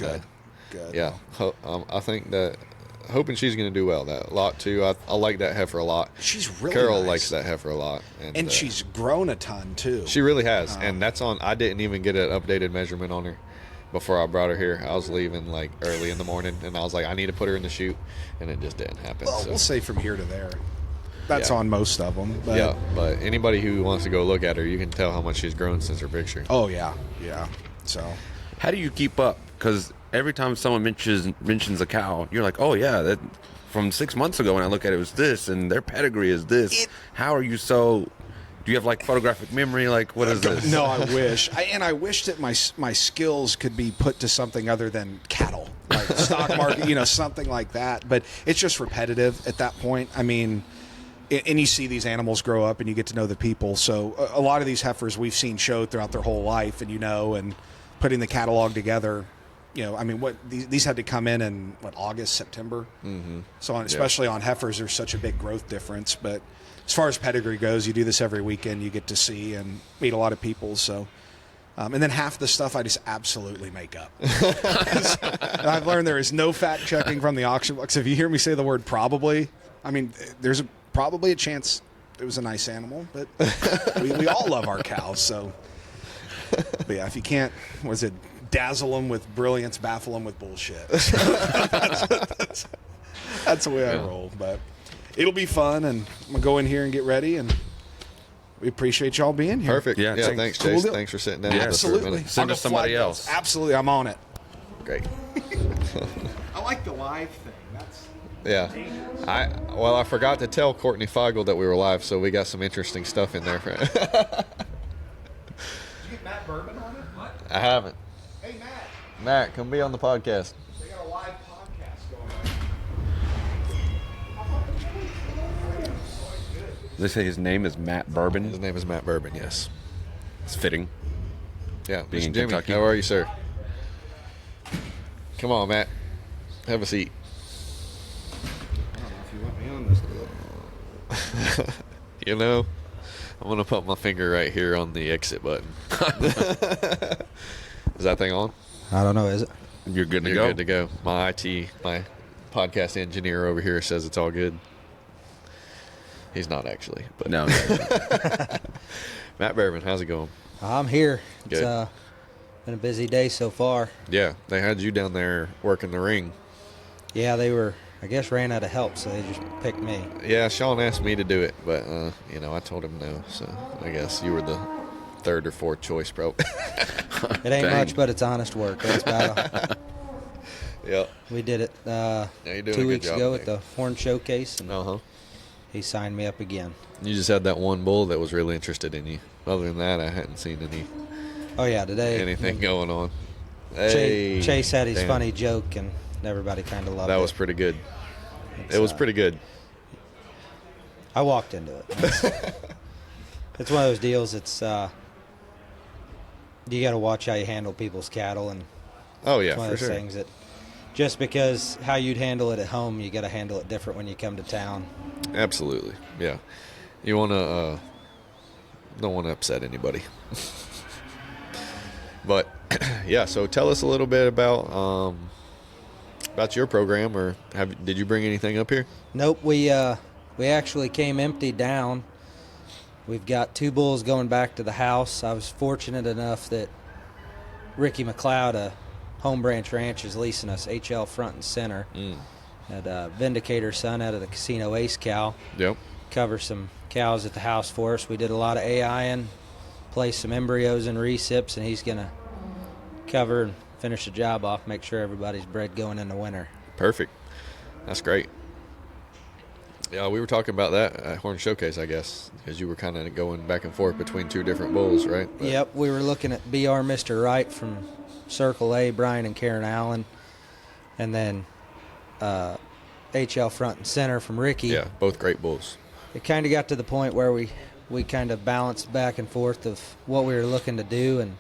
Good. Yeah, I think that hoping she's going to do well. That lot too. I like that heifer a lot. She's really Carol nice. likes that heifer a lot, and she's grown a ton too. She really has, and that's on. I didn't even get an updated measurement on her before I brought her here. I was leaving early in the morning, and I was like, I need to put her in the chute, and it just didn't happen. Well, so. we'll say from here to there. That's on most of them. But Yeah, but anybody who wants to go look at her, you can tell how much she's grown since her picture. Oh yeah. So How do you keep up? Because every time someone mentions a cow, you're like, oh yeah, that from 6 months ago when I look at it was this, and their pedigree is this. How are you so? Do you have photographic memory? What is this? No, I wish. I wish that my skills could be put to something other than cattle. like stock market, something like that. But it's just repetitive at that point. I mean, and you see these animals grow up and you get to know the people. So a lot of these heifers we've seen show throughout their whole life, and and putting the catalog together. I mean, these had to come in August, September. Mm-hmm. So especially on heifers, there's such a big growth difference. But as far as pedigree goes, you do this every weekend. You get to see and meet a lot of people. So, and then half the stuff I just absolutely make up. I've learned there is no fact checking from the auction book. So if you hear me say the word probably, I mean, there's probably a chance it was a nice animal, but we all love our cows. So, but yeah, if you can't, dazzle them with brilliance, baffle them with bullshit. That's the way I roll. But it'll be fun, and I'm going to go in here and get ready, and we appreciate y'all being here. Perfect. Yeah, thanks, Chase. Cool. Thanks for sitting down with us for a absolutely. minute. Send us somebody else. Absolutely, I'm on it. Great. I like the live thing. Yeah. I forgot to tell Courtney Feigl that we were live, so we got some interesting stuff in there. Did you get Matt Bourbon on it? What? I haven't. Hey, Matt. Matt, come be on the podcast. They got a live podcast going on. They say his name is Matt Bourbon. His name is Matt Bourbon, yes. It's fitting. Yeah, Being Mr. in Jimmy, Kentucky. how are you, sir? Come on, Matt. Have a seat. I don't know if you want me on this. I'm going to put my finger right here on the exit button. Is that thing on? I don't know, is it? You're good to You're go. good to go. My podcast engineer over here says it's all good. He's not actually. But No. Matt Bourbon, how's it going? I'm here. Good. It's been a busy day so far. Yeah, they had you down there working the ring. Yeah, they ran out of help, so they just picked me. Yeah, Sean asked me to do it, but, I told him no. So I guess you were the third or fourth choice, bro. It ain't much, but it's honest work. That's about it. Yep. We did it You're doing a 2 good weeks job, ago mate. at the Horn Showcase, and Uh-huh. he signed me up again. You just had that one bull that was really interested in you. Other than that, I hadn't seen Oh, yeah, today. anything going on. Hey, Chase had his damn. funny joke, and everybody kind of loved it. That was pretty good. It was pretty good. I walked into it. It's one of those deals. It's you got to watch how you handle people's cattle, and Oh, yeah, it's one for of those sure. things that just because how you'd handle it at home, you got to handle it different when you come to town. Absolutely, yeah. You want to don't want to upset anybody. But yeah, so tell us a little bit about your program, or did you bring anything up here? Nope, we actually came empty down. We've got 2 bulls going back to the house. I was fortunate enough that Ricky McLeod, a Home Branch Ranch, is leasing us HL front and center. Had Vindicator's son out of the Casino Ace cow. Yep. Cover some cows at the house for us. We did a lot of AIing, placed some embryos and recips, and he's going to cover and finish the job off, make sure everybody's bred going in the winter. Perfect. That's great. Yeah, we were talking about that at Horn Showcase, I guess, because you were kind of going back and forth between 2 different bulls, right? But Yep, we were looking at BR Mr. Right from Circle A, Brian and Karen Allen, and then HL front and center from Ricky. Yeah, both great bulls. It kind of got to the point where we kind of balanced back and forth of what we were looking to do, and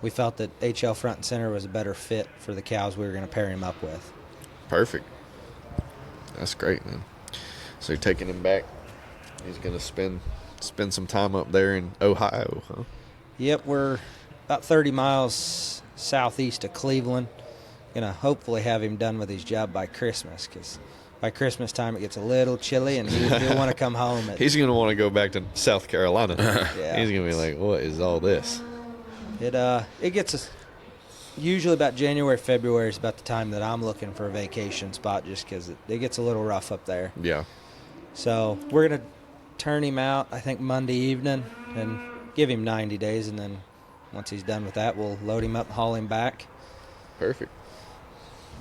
we felt that HL front and center was a better fit for the cows we were going to pair him up with. Perfect. That's great, man. So you're taking him back. He's going to spend some time up there in Ohio, huh? Yep, we're about 30 miles southeast of Cleveland. Going to hopefully have him done with his job by Christmas, because by Christmas time it gets a little chilly, and he'll want to come home. He's going to want to go back to South Carolina. Yeah. He's going to be like, what is all this? It gets us usually about January, February is about the time that I'm looking for a vacation spot, just because it gets a little rough up there. Yeah. So we're going to turn him out, I think, Monday evening and give him 90 days. And then once he's done with that, we'll load him up, haul him back. Perfect.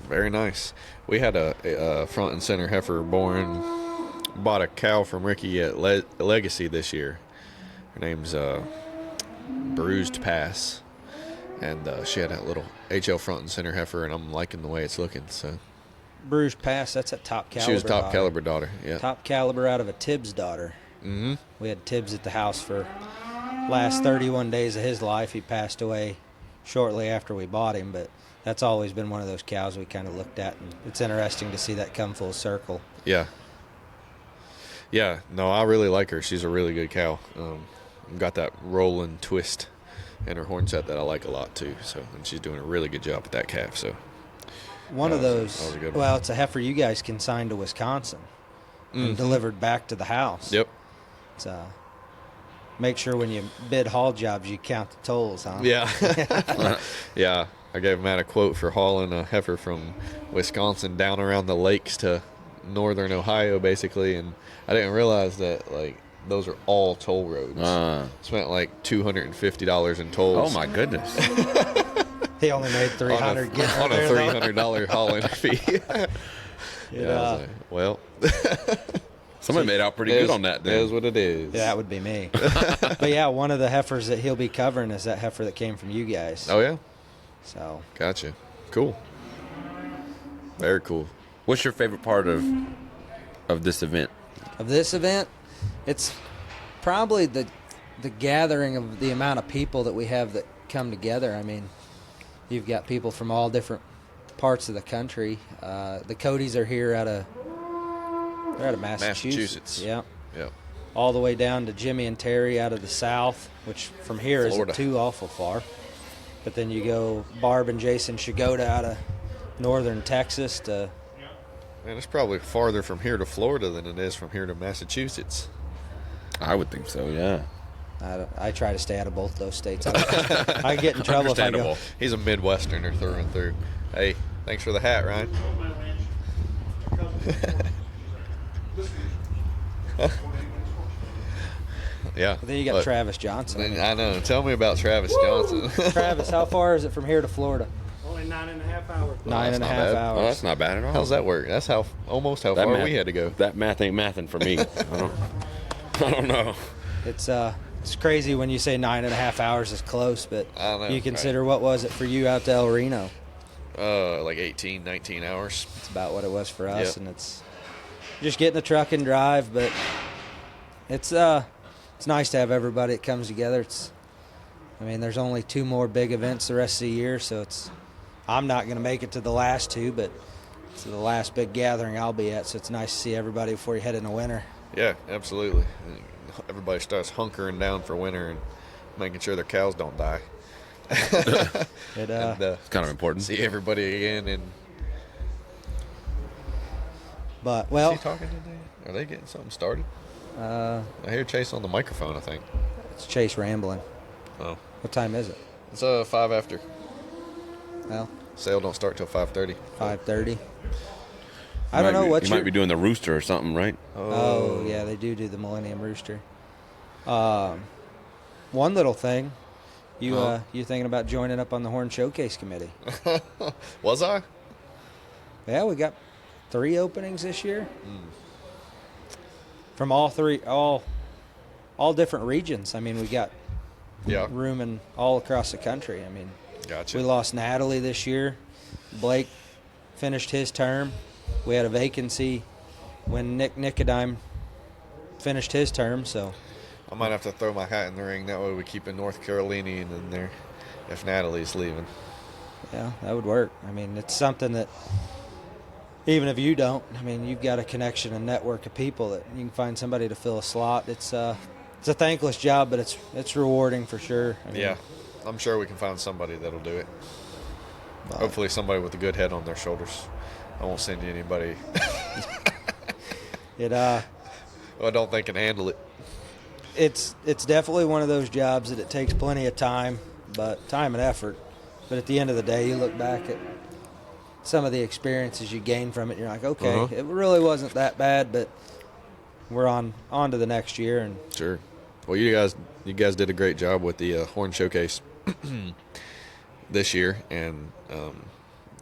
Very nice. We had a front and center heifer born. Bought a cow from Ricky at Legacy this year. Her name's Bruised Pass. and she had that little HL front and center heifer, and I'm liking the way it's looking. So Bruges Pass, that's a top caliber. she was top daughter. caliber daughter. Yeah. Top caliber out of a Tibbs daughter. Mm-hmm. We had Tibbs at the house for last 31 days of his life. He passed away shortly after we bought him, but that's always been one of those cows we kind of looked at, and it's interesting to see that come full circle. Yeah. Yeah. No, I really like her. She's a really good cow. Got that roll and twist in her horn set that I like a lot too. So, and she's doing a really good job with that calf. So One of those, that was a good one. well, it's a heifer you guys consigned to Wisconsin and delivered back to the house. Yep. It's, make sure when you bid haul jobs, you count the tolls, huh? Yeah. Yeah. I gave Matt a quote for hauling a heifer from Wisconsin down around the lakes to northern Ohio, basically, and I didn't realize that, like, those are all toll roads. Spent like $250 in tolls. Oh my goodness! He only made $300 getting on a $300 hauling fee. Yeah, I was like, well, Somebody made out pretty good on that. Then. That's what it is. yeah, that would be me. But yeah, one of the heifers that he'll be covering is that heifer that came from you guys. Oh yeah. So Gotcha. Cool. Very cool. What's your favorite part of this event? of this event, it's probably the gathering of the amount of people that we have that come together. I mean, you've got people from all different parts of the country. The Codys are here they're out of Massachusetts. Yeah. Yep. All the way down to Jimmy and Terry out of the south, which from here Florida. isn't too awful far. But then you go Barb and Jason Shigoda out of northern Texas to... Man, it's probably farther from here to Florida than it is from here to Massachusetts. I would think so, yeah. I try to stay out of both those states. I get in trouble if I go. He's a Midwesterner through and through. Hey, thanks for the hat, Ryan. Yeah. Then you got Travis Johnson. I know. Tell me about Travis Johnson. Travis, how far is it from here to Florida? Only 9.5 hours. 9.5 hours. Oh, that's not bad at all. How's that work? That's almost how far we had to go. That math ain't mathing for me. I don't know. It's crazy when you say 9.5 hours is close, but I know, you consider what was it for you out to El Reno? Like 18, 19 hours. It's about what it was for us, Yep. and it's just get in the truck and drive. But it's nice to have everybody that comes together. There's only 2 more big events the rest of the year, so I'm not going to make it to the last 2, but it's the last big gathering I'll be at. So it's nice to see everybody before you head into winter. Yeah, absolutely. Everybody starts hunkering down for winter and making sure their cows don't die. It's kind of important. See everybody again. And But is he talking today? Are they getting something started? I hear Chase on the microphone, I think. It's Chase rambling. Oh. What time is it? It's 5 after. Well, Sale don't start till 5:30. 5:30. I don't know what you might be doing the rooster or something, right? Oh, yeah, they do the Millennium Rooster. One little thing, you thinking about joining up on the Horn Showcase Committee? Was I? Yeah, we got 3 openings this year. From all different regions. We got room in all across the country. Gotcha. We lost Natalie this year. Blake finished his term. We had a vacancy when Nick Nicodime finished his term, so I might have to throw my hat in the ring. That way we keep a North Carolinian in there if Natalie's leaving. yeah, that would work. It's something that even if you don't, you've got a connection and network of people that you can find somebody to fill a slot. It's a thankless job, but it's rewarding for sure. Yeah, I'm sure we can find somebody that'll do it. Hopefully somebody with a good head on their shoulders. I won't send you anybody I don't think can handle it. It's definitely one of those jobs that it takes plenty of time and effort. But at the end of the day, you look back at some of the experiences you gain from it, and you're like, okay, It really wasn't that bad, but we're on to the next year. And Sure. Well, you guys did a great job with the Horn Showcase this year, and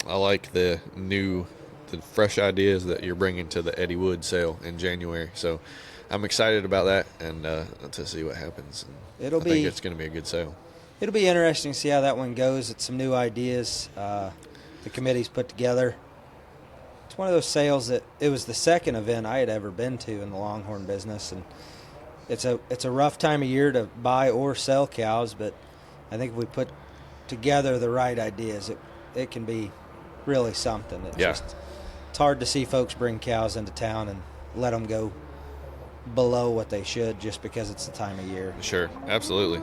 I like the fresh ideas that you're bringing to the Eddie Wood sale in January. So I'm excited about that and to see what happens. And I think it's going to be a good sale. it'll be interesting to see how that one goes. It's some new ideas the committee's put together. It's one of those sales that it was the second event I had ever been to in the Longhorn business, and it's a rough time of year to buy or sell cows, but I think if we put together the right ideas, it can be really something. It's hard to see folks bring cows into town and let them go below what they should just because it's the time of year. Sure, absolutely.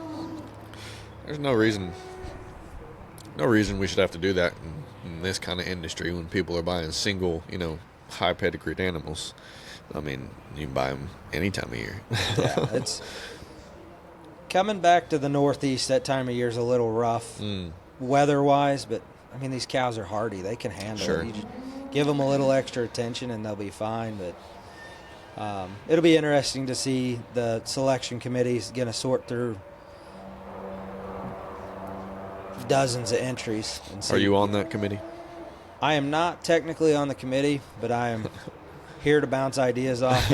There's no reason we should have to do that in this kind of industry when people are buying single, high pedigreed animals. I mean, you can buy them any time of year. Yeah, it's coming back to the Northeast. That time of year is a little rough weather-wise, but I mean, these cows are hardy. They can handle it. You just give them a little extra attention and they'll be fine. But it'll be interesting to see the selection committee's going to sort through dozens of entries. And see. Are you on that committee? I am not technically on the committee, but I am here to bounce ideas off.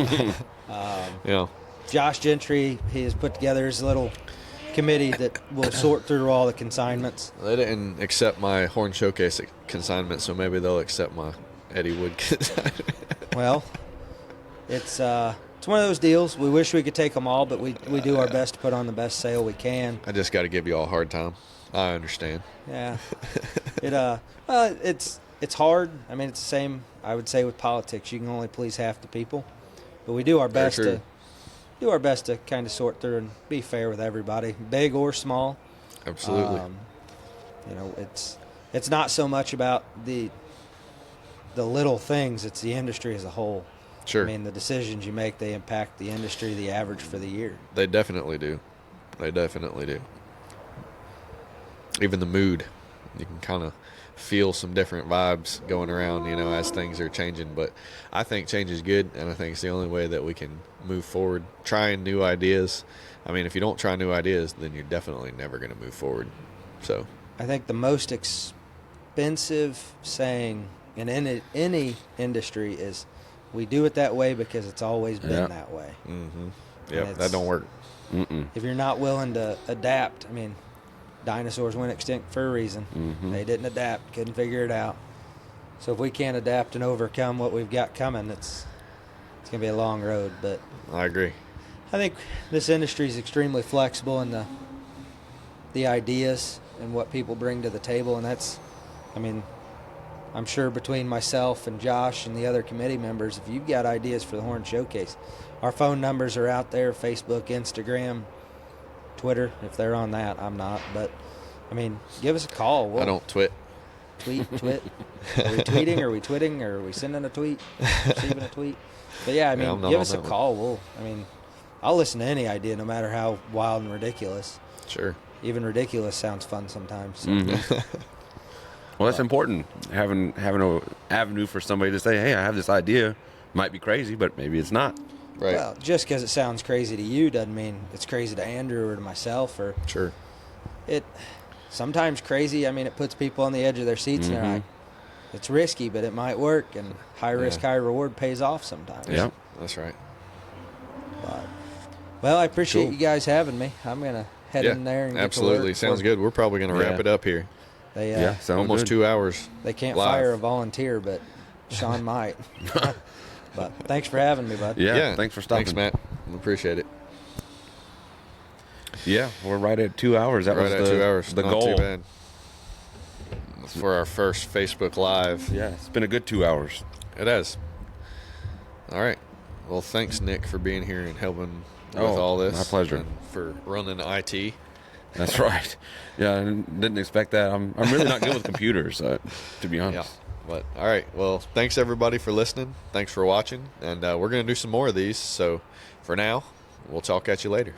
Josh Gentry, he has put together his little committee that will sort through all the consignments. They didn't accept my Horn Showcase consignment, so maybe they'll accept my Eddie Wood consignment. Well, it's one of those deals. We wish we could take them all, but we do our best to put on the best sale we can. I just got to give you all a hard time. I understand. Yeah. It's hard. I mean, it's the same, I would say, with politics. You can only please half the people. But we do our best to kind of sort through and be fair with everybody, big or small. Absolutely. It's not so much about the little things, it's the industry as a whole. Sure. I mean, the decisions you make, they impact the industry, the average for the year. They definitely do. Even the mood, you can kind of feel some different vibes going around, as things are changing. But I think change is good, and I think it's the only way that we can move forward. Trying new ideas. I mean, if you don't try new ideas, then you're definitely never going to move forward. So I think the most expensive saying in any industry is, we do it that way because it's always been that way. Mm-hmm. Yep, that don't work. If you're not willing to adapt, I mean, dinosaurs went extinct for a reason. They didn't adapt, couldn't figure it out. So if we can't adapt and overcome what we've got coming, it's going to be a long road. But I agree. I think this industry is extremely flexible in the ideas and what people bring to the table, and that's, I mean, I'm sure between myself and Josh and the other committee members, if you've got ideas for the Horn Showcase, our phone numbers are out there, Facebook, Instagram, Twitter, if they're on that. I'm not, but I mean, give us a call. I don't twit. Tweet. Are we tweeting? Are we twitting? Or are we sending a tweet? Receiving a tweet? But yeah, I mean, give us a call. I'll listen to any idea, no matter how wild and ridiculous. Sure. Even ridiculous sounds fun sometimes. So. Well, that's important. Having an avenue for somebody to say, "Hey, I have this idea. Might be crazy, but maybe it's not." Right. Well, just because it sounds crazy to you doesn't mean it's crazy to Andrew or to myself. Or sure. Sometimes crazy, I mean, it puts people on the edge of their seats and they're like, it's risky, but it might work. And high risk, high reward pays off sometimes. Yeah, that's right. Well, I appreciate you guys having me. I'm going to head in there and get absolutely. to work. Sounds good. We're probably going to wrap it up here. They, almost 2 hours. They can't live. fire a volunteer, but Sean might. But thanks for having me, bud. Yeah, thanks for stopping. Thanks, Matt. We appreciate it. Yeah, we're right at 2 hours. That right was at 2 hours. The Not goal. Too bad. For our first Facebook Live. Yeah, it's been a good 2 hours. It has. All right. Well, thanks, Nick, for being here and helping with all this. My pleasure. And for running IT. That's right. Yeah, I didn't expect that. I'm really not good with computers, to be honest. Yeah. But all right. Well, thanks everybody for listening. Thanks for watching, and we're gonna do some more of these. So, for now, we'll talk at you later.